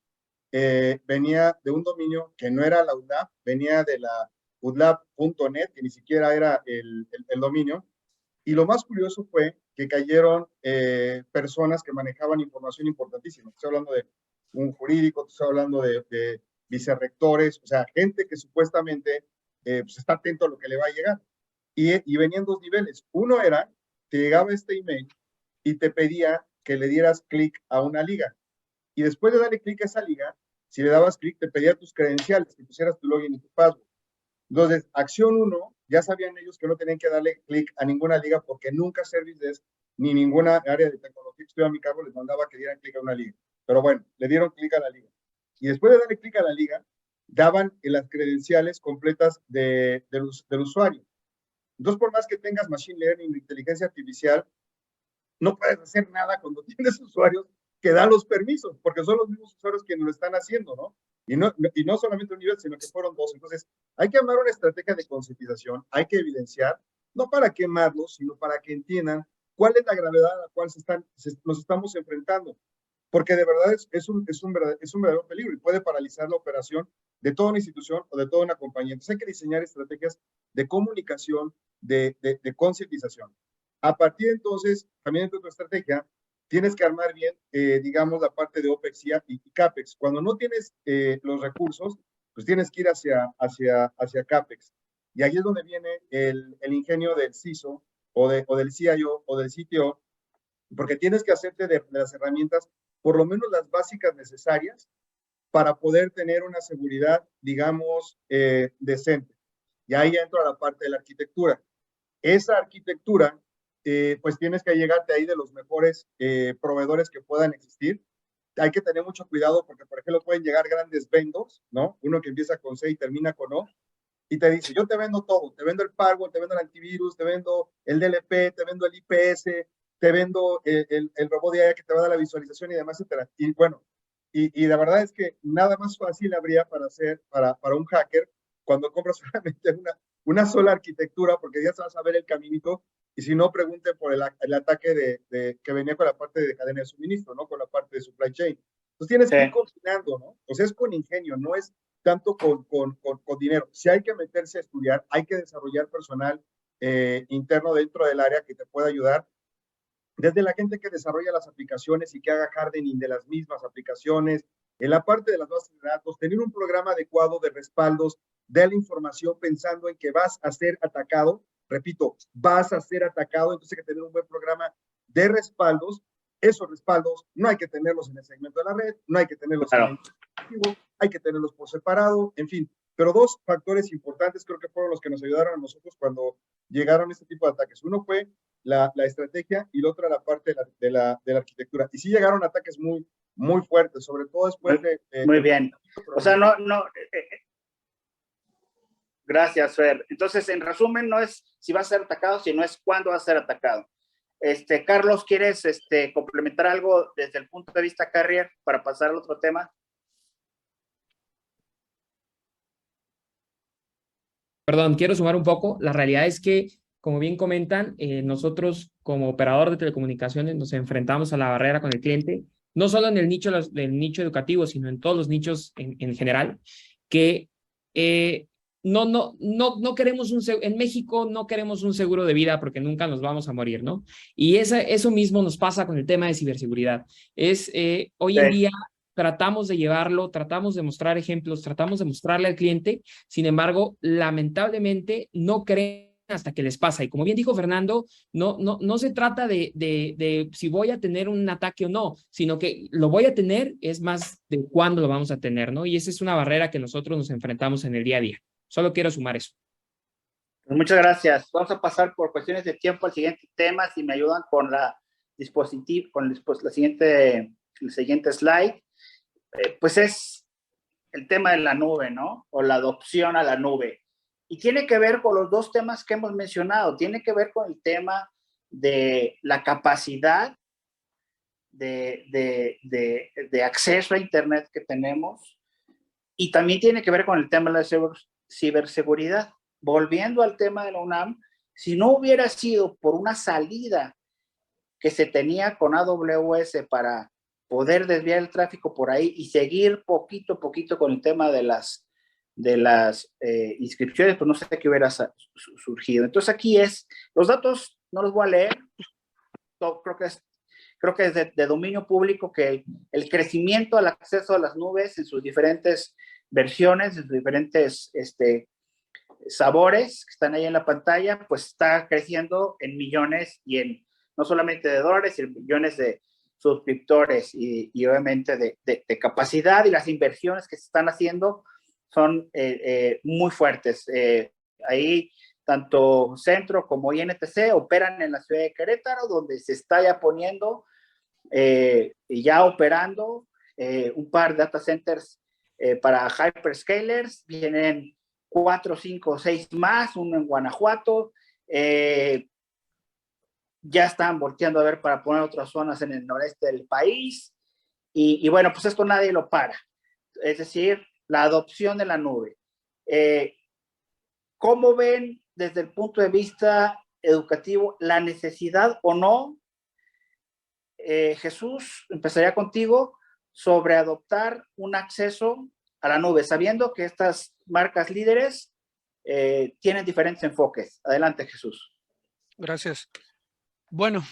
venía de un dominio que no era la UDLAP, venía de la udlab.net, que ni siquiera era el dominio. Y lo más curioso fue que cayeron personas que manejaban información importantísima. Estoy hablando de un jurídico, estoy hablando de vicerrectores, o sea, gente que supuestamente pues está atento a lo que le va a llegar. Y venían 2 niveles. Uno era, te llegaba este email y te pedía que le dieras clic a una liga. Y después de darle clic a esa liga, si le dabas clic, te pedía tus credenciales, que pusieras tu login y tu password. Entonces, acción 1, ya sabían ellos que no tenían que darle clic a ninguna liga porque nunca Service Desk ni ninguna área de tecnología que estuviera a mi cargo les mandaba que dieran clic a una liga. Pero bueno, le dieron clic a la liga. Y después de darle clic a la liga, daban las credenciales completas del usuario. Entonces, por más que tengas Machine Learning, inteligencia artificial, no puedes hacer nada cuando tienes usuarios que dan los permisos, porque son los mismos usuarios que lo están haciendo, ¿no? Y no solamente un nivel, sino que fueron 2. Entonces, hay que armar una estrategia de concientización, hay que evidenciar, no para quemarlos, sino para que entiendan cuál es la gravedad a la cual nos estamos enfrentando. Porque de verdad es un verdadero peligro y puede paralizar la operación de toda una institución o de toda una compañía. Entonces, hay que diseñar estrategias de comunicación, de concientización. A partir de entonces, también dentro de tu estrategia, tienes que armar bien, digamos, la parte de OPEX y CAPEX. Cuando no tienes los recursos, pues tienes que ir hacia CAPEX. Y ahí es donde viene el ingenio del CISO o del CIO o del CTO, porque tienes que hacerte de las herramientas, por lo menos las básicas necesarias, para poder tener una seguridad, digamos, decente. Y ahí entra la parte de la arquitectura. Esa arquitectura, pues tienes que llegarte ahí de los mejores proveedores que puedan existir. Hay que tener mucho cuidado porque, por ejemplo, pueden llegar grandes vendors, ¿no? Uno que empieza con C y termina con O, y te dice, yo te vendo todo, te vendo el firewall, te vendo el antivirus, te vendo el DLP, te vendo el IPS, te vendo el robot de AI que te va a dar la visualización y demás, etcétera. Y bueno, y la verdad es que nada más fácil habría para un hacker cuando compras solamente una sola arquitectura, porque ya vas a ver el caminito, y si no, pregunten por el ataque que venía con la parte de cadena de suministro, ¿no? Con la parte de supply chain. Entonces tienes que ir combinando, ¿no? O sea, es con ingenio, no es tanto con dinero. Si hay que meterse a estudiar, hay que desarrollar personal interno dentro del área que te pueda ayudar, desde la gente que desarrolla las aplicaciones y que haga hardening de las mismas aplicaciones, en la parte de las bases de datos, tener un programa adecuado de respaldos de la información pensando en que vas a ser atacado. Repito, vas a ser atacado, entonces hay que tener un buen programa de respaldos. Esos respaldos no hay que tenerlos en el segmento de la red, no hay que tenerlos en el dispositivo, hay que tenerlos por separado, en fin. Pero dos factores importantes creo que fueron los que nos ayudaron a nosotros cuando llegaron este tipo de ataques. Uno fue la estrategia y la otra la parte de la arquitectura. Y sí llegaron ataques muy fuertes, sobre todo después muy bien. O sea, gracias, Fer. Entonces, en resumen, no es si va a ser atacado, sino es cuándo va a ser atacado. Carlos, ¿quieres complementar algo desde el punto de vista carrier para pasar al otro tema? Perdón, quiero sumar un poco. La realidad es que, como bien comentan, nosotros como operador de telecomunicaciones nos enfrentamos a la barrera con el cliente, no solo en el nicho educativo, sino en todos los nichos en general, que no queremos en México no queremos un seguro de vida porque nunca nos vamos a morir, ¿no? Y eso mismo nos pasa con el tema de ciberseguridad. Hoy en día tratamos de llevarlo, tratamos de mostrar ejemplos, tratamos de mostrarle al cliente, sin embargo, lamentablemente no creen hasta que les pasa. Y como bien dijo Fernando, no se trata de si voy a tener un ataque o no, sino que lo voy a tener, es más de cuándo lo vamos a tener, ¿no? Y esa es una barrera que nosotros nos enfrentamos en el día a día. Solo quiero sumar eso. Pues muchas gracias. Vamos a pasar por cuestiones de tiempo al siguiente tema, si me ayudan con el siguiente slide. Pues es el tema de la nube, ¿no? O la adopción a la nube. Y tiene que ver con los dos temas que hemos mencionado. Tiene que ver con el tema de la capacidad de acceso a Internet que tenemos. Y también tiene que ver con el tema de la ciberseguridad. Volviendo al tema de la UNAM, si no hubiera sido por una salida que se tenía con AWS para poder desviar el tráfico por ahí y seguir poquito a poquito con el tema de las inscripciones, pues no sé qué hubiera surgido. Entonces aquí los datos no los voy a leer, creo que es de dominio público que el crecimiento al acceso a las nubes en sus diferentes versiones, en sus diferentes sabores que están ahí en la pantalla, pues está creciendo en millones y no solamente de dólares, sino millones de suscriptores y obviamente de capacidad, y las inversiones que se están haciendo son muy fuertes. Ahí tanto Centro como INTC operan en la ciudad de Querétaro, donde se está ya poniendo y ya operando un par de data centers para hyperscalers. Vienen 4, 5, 6 más, uno en Guanajuato. Ya están volteando a ver para poner otras zonas en el noreste del país. Y bueno, pues esto nadie lo para. Es decir, la adopción de la nube. ¿Cómo ven desde el punto de vista educativo la necesidad o no? Jesús, empezaría contigo, sobre adoptar un acceso a la nube, sabiendo que estas marcas líderes tienen diferentes enfoques. Adelante, Jesús. Gracias. Bueno,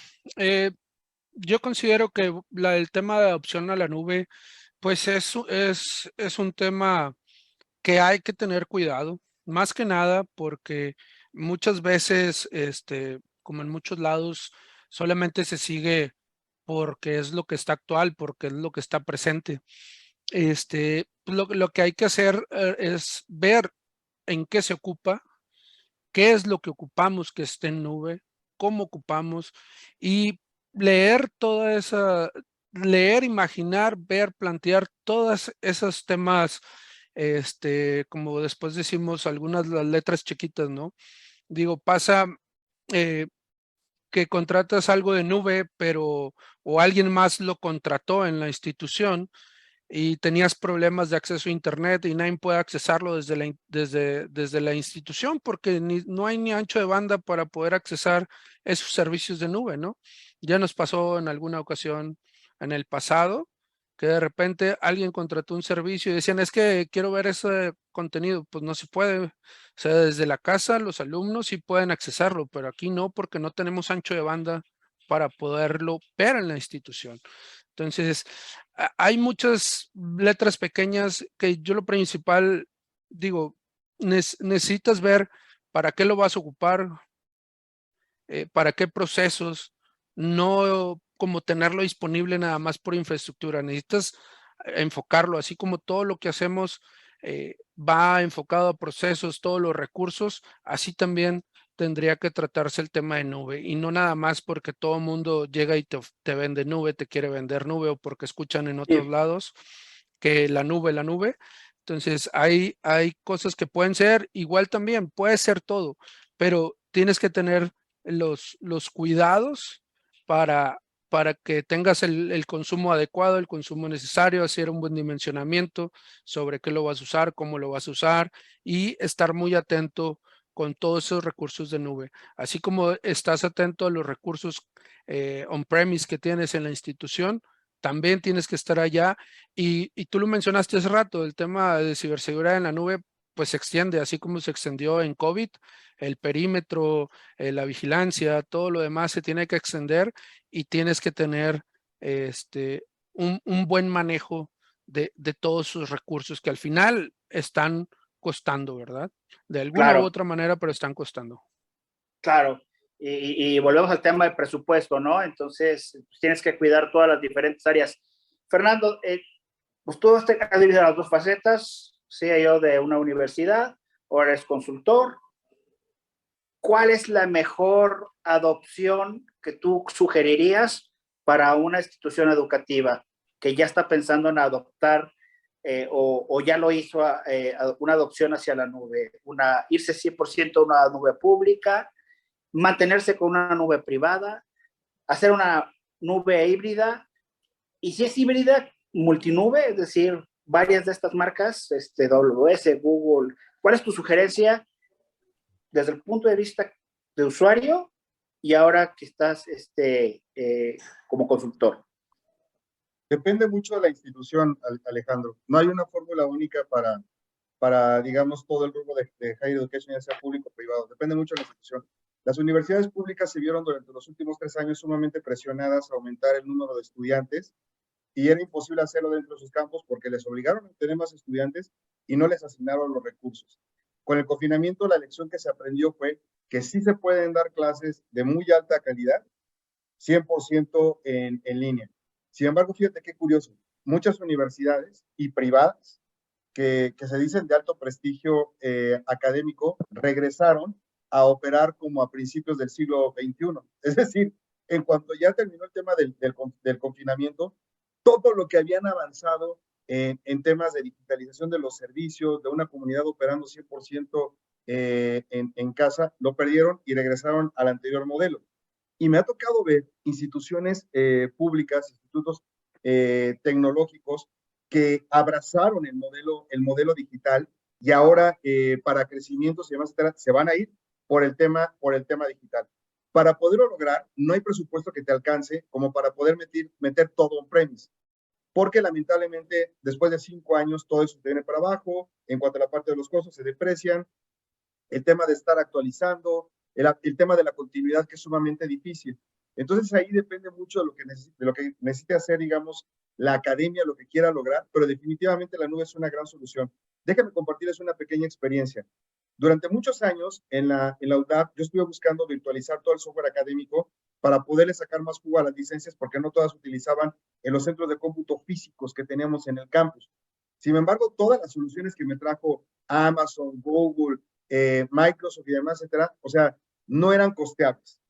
yo considero que el tema de adopción a la nube, pues es un tema que hay que tener cuidado, más que nada porque muchas veces, como en muchos lados, solamente se sigue porque es lo que está actual, porque es lo que está presente. Lo que hay que hacer es ver en qué se ocupa, qué es lo que ocupamos que esté en nube, cómo ocupamos y leer toda esa, leer, imaginar, ver, plantear todos esos temas, como después decimos algunas las letras chiquitas, ¿no? Digo, pasa eh, que contratas algo de nube, pero o alguien más lo contrató en la institución y tenías problemas de acceso a internet y nadie puede accesarlo desde la institución porque no hay ni ancho de banda para poder accesar esos servicios de nube, ¿no? Ya nos pasó en alguna ocasión en el pasado que de repente alguien contrató un servicio y decían, es que quiero ver ese contenido, pues no se puede. O sea, desde la casa los alumnos sí pueden accesarlo, pero aquí no porque no tenemos ancho de banda para poderlo ver en la institución. Entonces, hay muchas letras pequeñas que yo lo principal digo, necesitas ver para qué lo vas a ocupar, para qué procesos, no como tenerlo disponible nada más por infraestructura. Necesitas enfocarlo, así como todo lo que hacemos va enfocado a procesos, todos los recursos, así también tendría que tratarse el tema de nube y no nada más porque todo el mundo llega y te vende nube, te quiere vender nube o porque escuchan en otros lados que la nube. Entonces hay cosas que pueden ser, igual también puede ser todo, pero tienes que tener los cuidados para que tengas el consumo adecuado, el consumo necesario, hacer un buen dimensionamiento sobre qué lo vas a usar, cómo lo vas a usar y estar muy atento con todos esos recursos de nube. Así como estás atento a los recursos on-premise que tienes en la institución, también tienes que estar allá. Y tú lo mencionaste hace rato, el tema de ciberseguridad en la nube, pues se extiende, así como se extendió en COVID, el perímetro, la vigilancia, todo lo demás se tiene que extender y tienes que tener un buen manejo de todos sus recursos que al final están costando, ¿verdad? De alguna u Claro, otra manera, pero están costando. claro. Y volvemos al tema de presupuesto, ¿no? Entonces, pues, tienes que cuidar todas las diferentes áreas. Fernando, pues tú has dividido las dos facetas, CEO de una universidad, ahora eres consultor. ¿Cuál es la mejor adopción que tú sugerirías para una institución educativa que ya está pensando en adoptar o ya lo hizo una adopción hacia la nube? Irse 100% a una nube pública, mantenerse con una nube privada, hacer una nube híbrida, y si es híbrida, multinube, es decir, varias de estas marcas, AWS, Google. ¿Cuál es tu sugerencia desde el punto de vista de usuario y ahora que estás como consultor? Depende mucho de la institución, Alejandro. No hay una fórmula única para digamos, todo el grupo de higher education, ya sea público o privado. Depende mucho de la institución. Las universidades públicas se vieron durante los últimos 3 años sumamente presionadas a aumentar el número de estudiantes y era imposible hacerlo dentro de sus campos porque les obligaron a tener más estudiantes y no les asignaron los recursos. Con el confinamiento, la lección que se aprendió fue que sí se pueden dar clases de muy alta calidad, 100% en línea. Sin embargo, fíjate qué curioso, muchas universidades y privadas que se dicen de alto prestigio académico regresaron a operar como a principios del siglo XXI. Es decir, en cuanto ya terminó el tema del confinamiento, todo lo que habían avanzado en temas de digitalización de los servicios, de una comunidad operando 100% en casa, lo perdieron y regresaron al anterior modelo. Y me ha tocado ver instituciones públicas, institutos tecnológicos que abrazaron el modelo digital y ahora para crecimiento se van a ir por el tema digital. Para poderlo lograr, no hay presupuesto que te alcance como para poder meter todo on-premise, porque lamentablemente después de 5 años todo eso viene para abajo, en cuanto a la parte de los costos se deprecian, el tema de estar actualizando, el tema de la continuidad que es sumamente difícil. Entonces ahí depende mucho de lo que necesite hacer, digamos, la academia, lo que quiera lograr, pero definitivamente la nube es una gran solución. Déjenme compartirles una pequeña experiencia. Durante muchos años en la UNAP yo estuve buscando virtualizar todo el software académico para poderle sacar más jugo a las licencias porque no todas se utilizaban en los centros de cómputo físicos que teníamos en el campus. Sin embargo, todas las soluciones que me trajo Amazon, Google, Microsoft y demás, etcétera, o sea, no eran costeables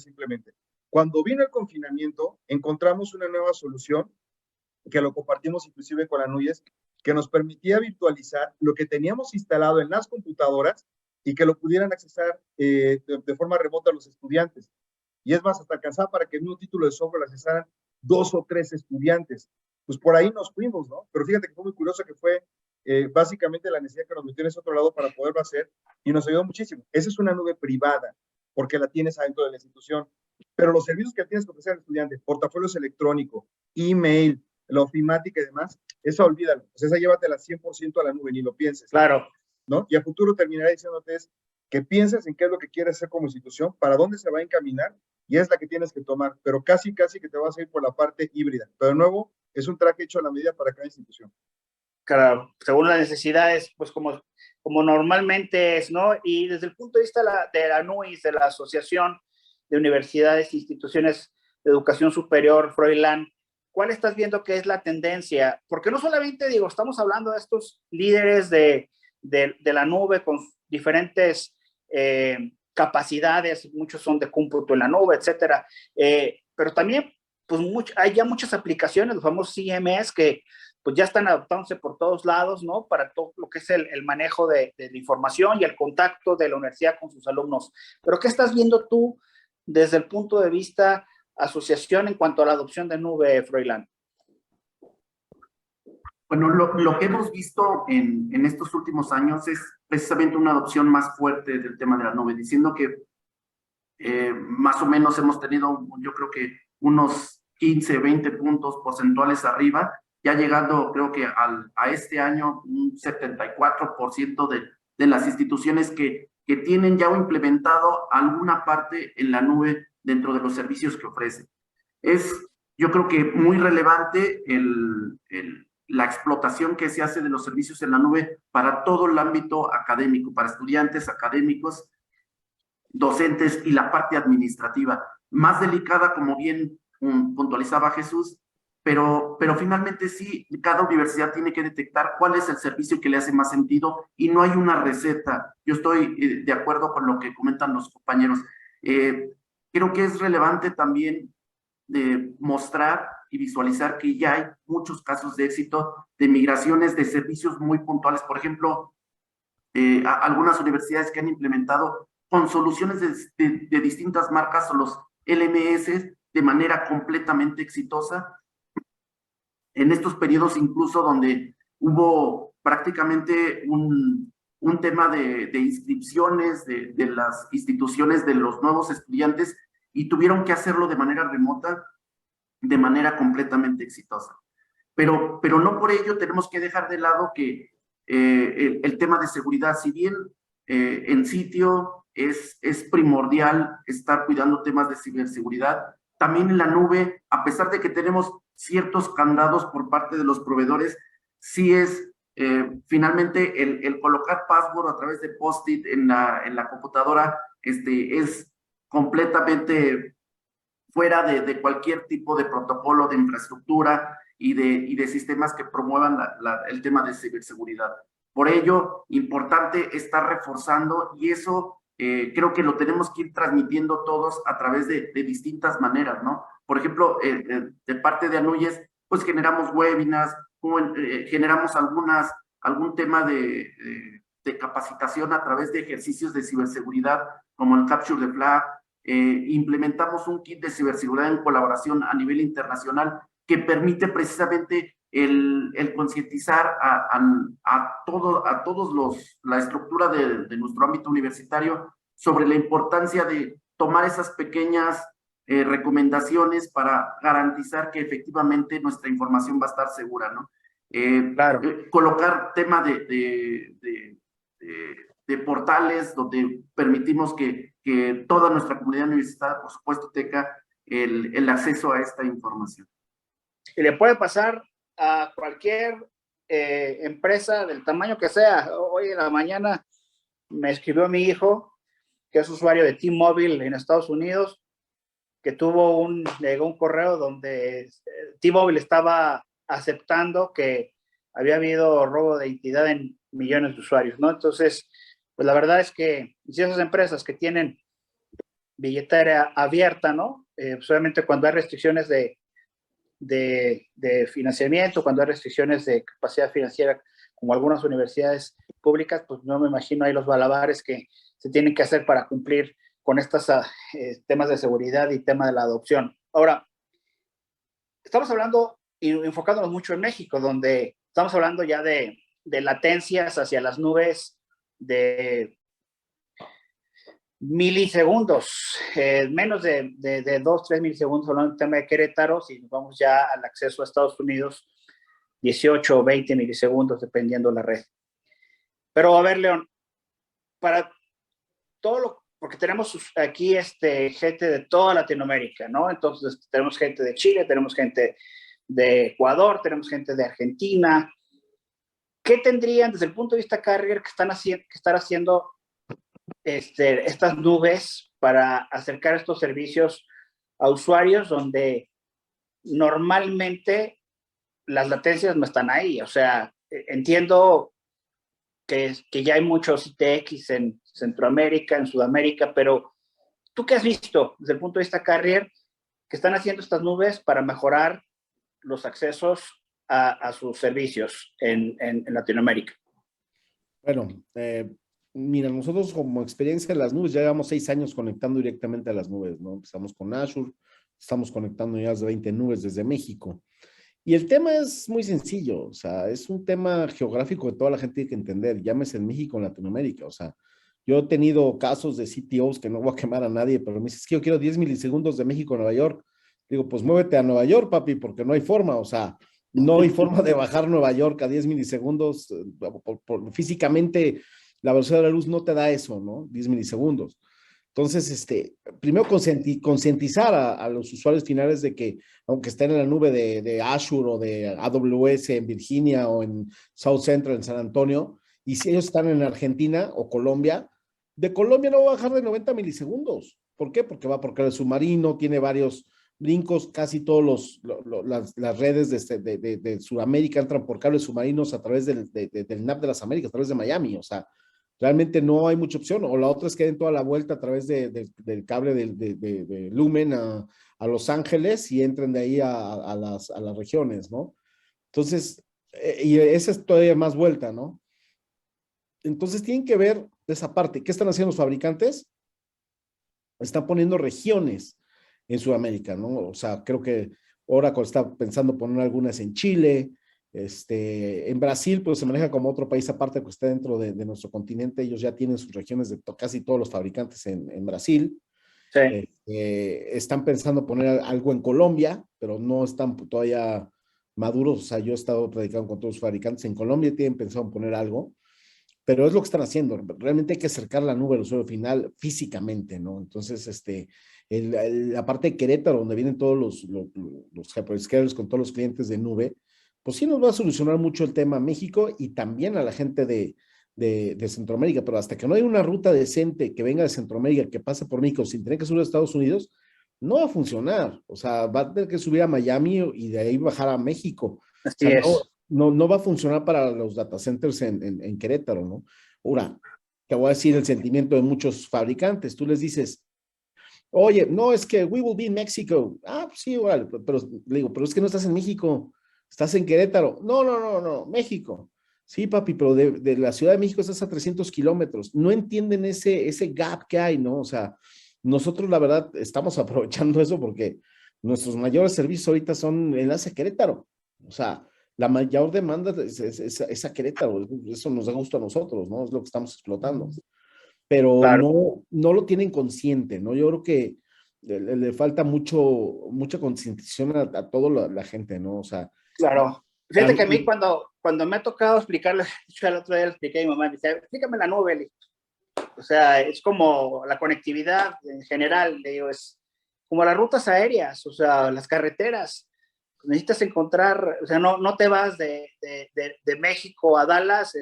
simplemente. Cuando vino el confinamiento, encontramos una nueva solución que lo compartimos inclusive con la NUYES, que nos permitía virtualizar lo que teníamos instalado en las computadoras y que lo pudieran accesar de forma remota los estudiantes. Y es más, hasta alcanzaba para que en un título de software lo accesaran 2 o 3 estudiantes. Pues por ahí nos fuimos, ¿no? Pero fíjate que fue muy curioso que fue básicamente la necesidad que nos metió en ese otro lado para poderlo hacer y nos ayudó muchísimo. Esa es una nube privada porque la tienes adentro de la institución. Pero los servicios que tienes que ofrecer al estudiante, portafolios electrónicos, email, la ofimática y demás, eso olvídalo. O sea, esa llévatela 100% a la nube, ni lo pienses. Claro. ¿No? Y a futuro terminará diciéndote que pienses en qué es lo que quieres hacer como institución, para dónde se va a encaminar, y es la que tienes que tomar. Pero casi que te vas a ir por la parte híbrida. Pero de nuevo, es un traje hecho a la medida para cada institución. Claro, según las necesidades, pues como normalmente es, ¿no? Y desde el punto de vista de la NUIS, de la Asociación de Universidades e Instituciones de Educación Superior, Froilán, ¿cuál estás viendo que es la tendencia? Porque no solamente, digo, estamos hablando de estos líderes de la nube con diferentes capacidades, muchos son de cómputo en la nube, etcétera, pero también, pues hay ya muchas aplicaciones, los famosos CMS, que pues ya están adaptándose por todos lados, ¿no? Para todo lo que es el manejo de la información y el contacto de la universidad con sus alumnos. Pero ¿qué estás viendo tú desde el punto de vista asociación en cuanto a la adopción de nube, Froilán? Bueno, lo que hemos visto en estos últimos años es precisamente una adopción más fuerte del tema de la nube, diciendo que más o menos hemos tenido, yo creo que unos 15, 20 puntos porcentuales arriba, ya llegando, creo que a este año, un 74% de las instituciones que tienen ya implementado alguna parte en la nube dentro de los servicios que ofrecen. Es, yo creo que muy relevante la explotación que se hace de los servicios en la nube para todo el ámbito académico, para estudiantes académicos, docentes y la parte administrativa. Más delicada, como bien puntualizaba Jesús, pero finalmente sí, cada universidad tiene que detectar cuál es el servicio que le hace más sentido y no hay una receta. Yo estoy de acuerdo con lo que comentan los compañeros. Creo que es relevante también mostrar y visualizar que ya hay muchos casos de éxito de migraciones de servicios muy puntuales. Por ejemplo, algunas universidades que han implementado con soluciones de distintas marcas o los LMS de manera completamente exitosa. En estos periodos incluso donde hubo prácticamente un tema de inscripciones de las instituciones de los nuevos estudiantes y tuvieron que hacerlo de manera remota, de manera completamente exitosa. Pero no por ello tenemos que dejar de lado que el tema de seguridad, si bien en sitio es primordial estar cuidando temas de ciberseguridad, también en la nube, a pesar de que tenemos ciertos candados por parte de los proveedores, sí es finalmente el colocar password a través de post-it en la computadora es completamente fuera de cualquier tipo de protocolo de infraestructura y de sistemas que promuevan el tema de ciberseguridad. Por ello, importante estar reforzando y eso creo que lo tenemos que ir transmitiendo todos a través de distintas maneras, ¿no? Por ejemplo, de parte de ANUYES, pues generamos webinars, generamos algún tema de capacitación a través de ejercicios de ciberseguridad, como el Capture the Flag. Implementamos un kit de ciberseguridad en colaboración a nivel internacional que permite precisamente el concientizar a todos la estructura de nuestro ámbito universitario sobre la importancia de tomar esas pequeñas recomendaciones para garantizar que efectivamente nuestra información va a estar segura, ¿no? Claro. Colocar tema de portales donde permitimos que toda nuestra comunidad universitaria, por supuesto, tenga el acceso a esta información. Y le puede pasar a cualquier empresa del tamaño que sea. Hoy en la mañana me escribió mi hijo, que es usuario de T-Mobile en Estados Unidos, que llegó un correo donde T-Mobile estaba aceptando que había habido robo de identidad en millones de usuarios, ¿no? Entonces, pues la verdad es que si esas empresas que tienen billetera abierta, ¿no? Pues obviamente cuando hay restricciones de financiamiento, cuando hay restricciones de capacidad financiera, como algunas universidades públicas, pues no me imagino ahí los malabares que se tienen que hacer para cumplir con estos temas de seguridad y tema de la adopción. Ahora, estamos hablando y enfocándonos mucho en México, donde estamos hablando ya de latencias hacia las nubes de milisegundos, menos de 2, 3 milisegundos, hablando del tema de Querétaro, si nos vamos ya al acceso a Estados Unidos, 18 o 20 milisegundos, dependiendo de la red. Pero a ver, León, para todo lo, porque tenemos aquí gente de toda Latinoamérica, ¿no? Entonces tenemos gente de Chile, tenemos gente de Ecuador, tenemos gente de Argentina. ¿Qué tendrían desde el punto de vista carrier que estar haciendo estas nubes para acercar estos servicios a usuarios donde normalmente las latencias no están ahí? O sea, entiendo que ya hay muchos ITX en Centroamérica, en Sudamérica, pero ¿tú qué has visto desde el punto de vista carrier que están haciendo estas nubes para mejorar los accesos a sus servicios en Latinoamérica? Bueno, mira, nosotros como experiencia en las nubes ya llevamos 6 años conectando directamente a las nubes, ¿no? Empezamos con Azure, estamos conectando ya de 20 nubes desde México. Y el tema es muy sencillo, o sea, es un tema geográfico que toda la gente tiene que entender, llámese en México o en Latinoamérica, o sea, yo he tenido casos de CTOs que no voy a quemar a nadie, pero me dices, es que yo quiero 10 milisegundos de México a Nueva York. Digo, pues muévete a Nueva York, papi, porque no hay forma, o sea, no hay forma de bajar Nueva York a 10 milisegundos, físicamente la velocidad de la luz no te da eso, ¿no? 10 milisegundos. Entonces, primero concientizar a los usuarios finales de que, aunque estén en la nube de Azure o de AWS en Virginia o en South Central en San Antonio, y si ellos están en Argentina o Colombia, de Colombia no va a bajar de 90 milisegundos. ¿Por qué? Porque el submarino tiene varios brincos, casi todos las redes de Sudamérica entran por cables submarinos a través del NAP de las Américas, a través de Miami, o sea, realmente no hay mucha opción. O la otra es que den toda la vuelta a través del cable de Lumen a Los Ángeles y entren de ahí a las regiones, ¿no? Entonces, y esa es todavía más vuelta, ¿no? Entonces tienen que ver esa parte. ¿Qué están haciendo los fabricantes? Están poniendo regiones en Sudamérica, ¿no? O sea, creo que Oracle está pensando poner algunas en Chile. En Brasil, pues se maneja como otro país aparte que está dentro de nuestro continente. Ellos ya tienen sus regiones de casi todos los fabricantes en Brasil. Sí. Están pensando poner algo en Colombia, pero no están todavía maduros. O sea, yo he estado predicando con todos los fabricantes en Colombia, tienen pensado poner algo, pero es lo que están haciendo. Realmente hay que acercar la nube al usuario final físicamente, ¿no? Entonces, la parte de Querétaro, donde vienen todos los hyperscalers con todos los clientes de nube, pues sí nos va a solucionar mucho el tema a México y también a la gente de Centroamérica, pero hasta que no hay una ruta decente que venga de Centroamérica, que pase por México sin tener que subir a Estados Unidos, no va a funcionar. O sea, va a tener que subir a Miami y de ahí bajar a México. Así o sea, es. no va a funcionar para los data centers en Querétaro, ¿no? Ahora, te voy a decir el sentimiento de muchos fabricantes. Tú les dices, oye, no, es que we will be in Mexico. Ah, pues sí, igual, pero le digo, pero es que no estás en México, estás en Querétaro. No, México. Sí, papi, pero de la Ciudad de México estás a 300 kilómetros. No entienden ese gap que hay, ¿no? O sea, nosotros la verdad estamos aprovechando eso porque nuestros mayores servicios ahorita son enlace a Querétaro. O sea, la mayor demanda es a Querétaro. Eso nos da gusto a nosotros, ¿no? Es lo que estamos explotando. Pero Claro. no lo tienen consciente, ¿no? Yo creo que le falta mucha concientización a toda la gente, ¿no? O sea, Claro. Fíjate que a mí cuando me ha tocado explicarle, yo el otro día le expliqué a mi mamá, me dice, explícame la nube, Eli. O sea, es como la conectividad en general, le digo, es como las rutas aéreas, o sea, las carreteras. necesitas encontrar, o sea, no te vas de México a Dallas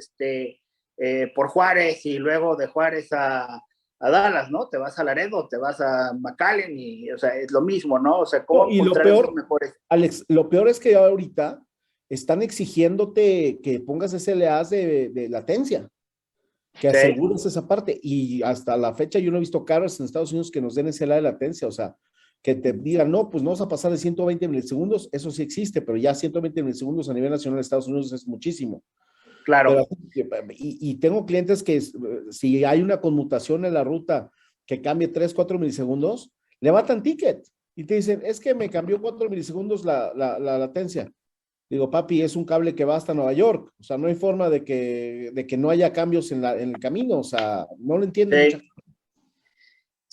por Juárez y luego de Juárez a Dallas, ¿no? Te vas a Laredo, te vas a McAllen y, o sea, es lo mismo, ¿no? O sea, ¿cómo Y lo encontrar esos peor, mejores? Alex, lo peor es que ahorita están exigiéndote que pongas SLAs de latencia, que Sí. asegures esa parte. Y hasta la fecha yo no he visto carros en Estados Unidos que nos den SLA de latencia, o sea, que te digan, no, pues no vas a pasar de 120 milisegundos, eso sí existe, pero ya 120 milisegundos a nivel nacional de Estados Unidos es muchísimo. Claro. Y tengo clientes que si hay una conmutación en la ruta que cambie 3, 4 milisegundos, levantan ticket y te dicen, es que me cambió 4 milisegundos la latencia. Digo, papi, es un cable que va hasta Nueva York, o sea, no hay forma de que no haya cambios en el camino, o sea, no lo entienden. Sí.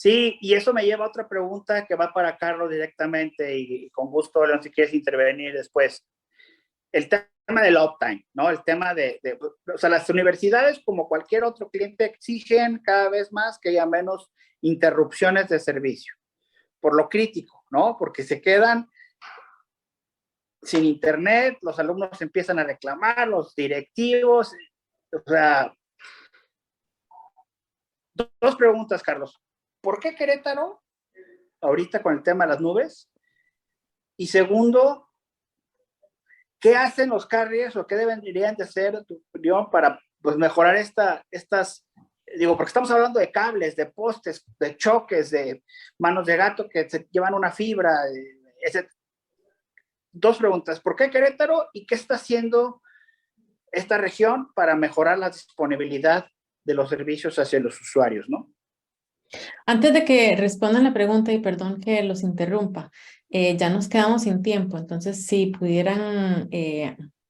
Sí, y eso me lleva a otra pregunta que va para Carlos directamente y con gusto, León, si quieres intervenir después. El tema del uptime, ¿no? El tema o sea, las universidades, como cualquier otro cliente, exigen cada vez más que haya menos interrupciones de servicio, por lo crítico, ¿no? Porque se quedan sin internet, los alumnos empiezan a reclamar, los directivos, o sea, dos preguntas, Carlos. ¿Por qué Querétaro, ahorita con el tema de las nubes? Y segundo, ¿qué hacen los carriers o qué deberían de hacer, tu opinión, para pues, mejorar estas, digo, porque estamos hablando de cables, de postes, de choques, de manos de gato que se llevan una fibra, etc. Dos preguntas, ¿por qué Querétaro y qué está haciendo esta región para mejorar la disponibilidad de los servicios hacia los usuarios, ¿no? Antes de que respondan la pregunta, y perdón que los interrumpa, ya nos quedamos sin tiempo, entonces si pudieran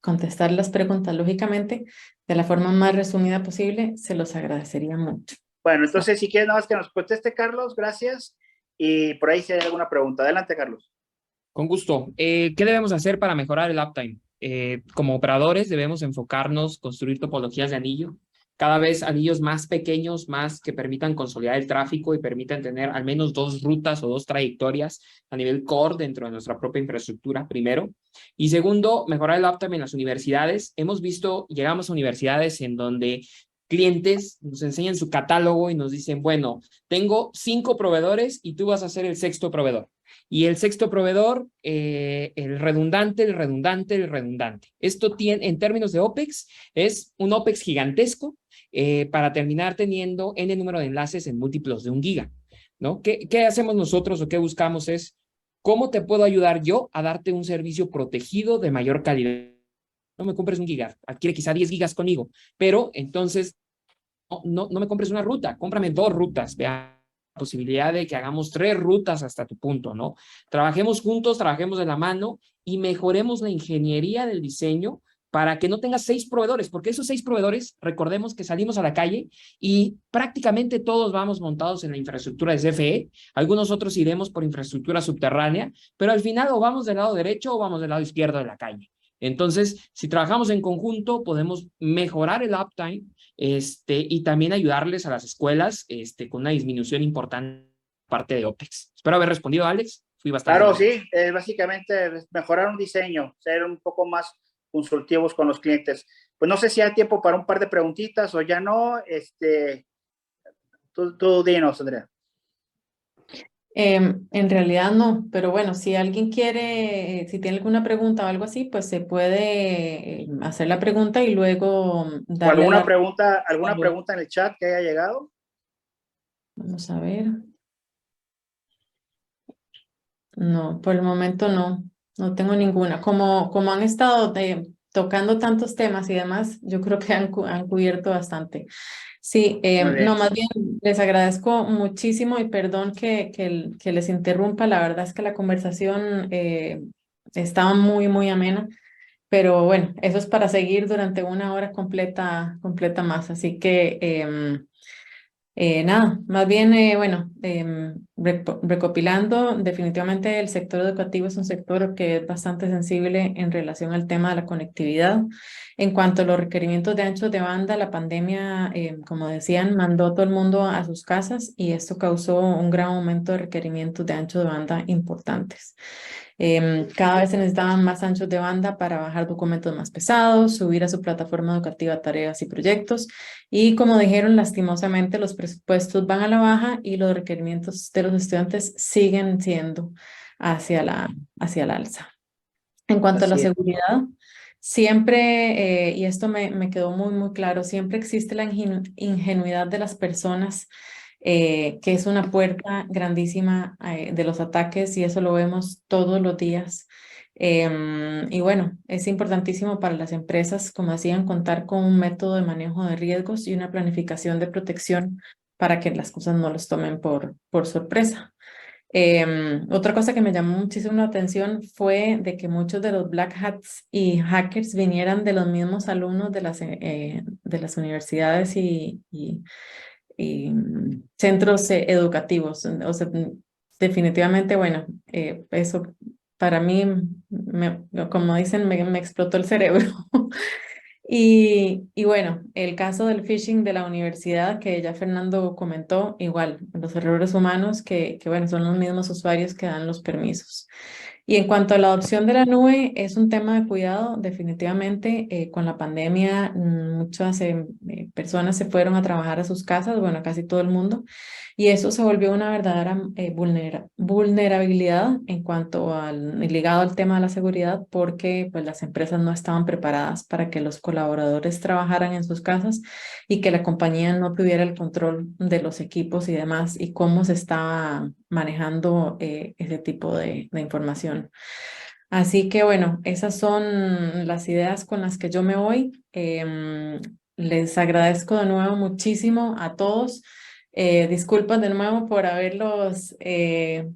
contestar las preguntas lógicamente de la forma más resumida posible, se los agradecería mucho. Bueno, entonces si quieres nada más que nos conteste, Carlos, gracias. Y por ahí si hay alguna pregunta. Adelante, Carlos. Con gusto. ¿Qué debemos hacer para mejorar el uptime? Como operadores debemos enfocarnos, construir topologías de anillo, cada vez anillos más pequeños, más que permitan consolidar el tráfico y permitan tener al menos 2 rutas o 2 trayectorias a nivel core dentro de nuestra propia infraestructura, primero. Y segundo, mejorar el uptime en las universidades. Hemos visto, llegamos a universidades en donde clientes nos enseñan su catálogo y nos dicen, bueno, tengo 5 proveedores y tú vas a ser el 6º proveedor. Y el 6º proveedor, el redundante. Esto tiene, en términos de OPEX, es un OPEX gigantesco para terminar teniendo N número de enlaces en múltiplos de 1 giga, ¿no? ¿Qué hacemos nosotros o qué buscamos es cómo te puedo ayudar yo a darte un servicio protegido de mayor calidad? No me compres 1 giga, adquiere quizá 10 gigas conmigo, pero entonces no me compres una ruta, cómprame 2 rutas, vea posibilidad de que hagamos 3 rutas hasta tu punto, ¿no? Trabajemos juntos, trabajemos de la mano y mejoremos la ingeniería del diseño para que no tengas 6 proveedores, porque esos 6 proveedores, recordemos que salimos a la calle y prácticamente todos vamos montados en la infraestructura de CFE, algunos otros iremos por infraestructura subterránea, pero al final o vamos del lado derecho o vamos del lado izquierdo de la calle. Entonces, si trabajamos en conjunto, podemos mejorar el uptime y también ayudarles a las escuelas con una disminución importante parte de OPEX. Espero haber respondido, Alex. Fui bastante Claro, bien. sí, básicamente mejorar un diseño, ser un poco más consultivos con los clientes. Pues no sé si hay tiempo para un par de preguntitas o ya no. Tú dinos, Andrea. En realidad no, pero bueno, si alguien quiere, si tiene alguna pregunta o algo así, pues se puede hacer la pregunta y luego ¿O darle alguna la... pregunta en el chat que haya llegado? Vamos a ver. No, por el momento no tengo ninguna. Como han estado tocando tantos temas y demás, yo creo que han cubierto bastante. Sí, Muy bien. no, más bien les agradezco muchísimo y perdón que les interrumpa. La verdad es que la conversación estaba muy amena, pero bueno, eso es para seguir durante 1 hora completa más. Así que nada, más bien, bueno, recopilando, definitivamente el sector educativo es un sector que es bastante sensible en relación al tema de la conectividad. En cuanto a los requerimientos de anchos de banda, la pandemia, como decían, mandó a todo el mundo a sus casas y esto causó un gran aumento de requerimientos de ancho de banda importantes. Cada vez se necesitaban más anchos de banda para bajar documentos más pesados, subir a su plataforma educativa tareas y proyectos. Y como dijeron, lastimosamente los presupuestos van a la baja y los requerimientos de los estudiantes siguen siendo hacia la alza. En cuanto a la Así es. seguridad, siempre, y esto me quedó muy claro, siempre existe la ingenuidad de las personas, que es una puerta grandísima de los ataques y eso lo vemos todos los días. Y bueno, es importantísimo para las empresas, como decían, contar con un método de manejo de riesgos y una planificación de protección para que las cosas no los tomen por sorpresa. Otra cosa que me llamó muchísimo la atención fue de que muchos de los black hats y hackers vinieran de los mismos alumnos de las universidades y centros educativos. O sea, definitivamente, bueno, eso para mí, como dicen, me explotó el cerebro. Y bueno, el caso del phishing de la universidad que ya Fernando comentó, igual, los errores humanos que bueno, son los mismos usuarios que dan los permisos. Y en cuanto a la adopción de la nube, es un tema de cuidado, definitivamente. Con la pandemia, muchas personas se fueron a trabajar a sus casas, bueno, casi todo el mundo, y eso se volvió una verdadera vulnerabilidad en cuanto ligado al tema de la seguridad, porque pues las empresas no estaban preparadas para que los colaboradores trabajaran en sus casas y que la compañía no tuviera el control de los equipos y demás, y cómo se estaba manejando ese tipo de información. Así que bueno, esas son las ideas con las que yo me voy. Les agradezco de nuevo muchísimo a todos. Disculpas de nuevo por haberlos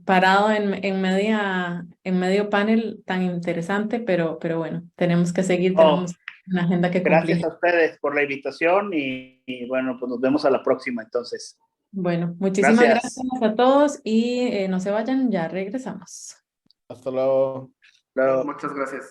parado en medio panel tan interesante, pero bueno, tenemos que seguir, tenemos una agenda que Gracias cumplir. a ustedes por la invitación y bueno, pues nos vemos a la próxima entonces. Bueno, muchísimas Gracias. gracias a todos y no se vayan, ya regresamos. Hasta luego. Luego. Muchas gracias.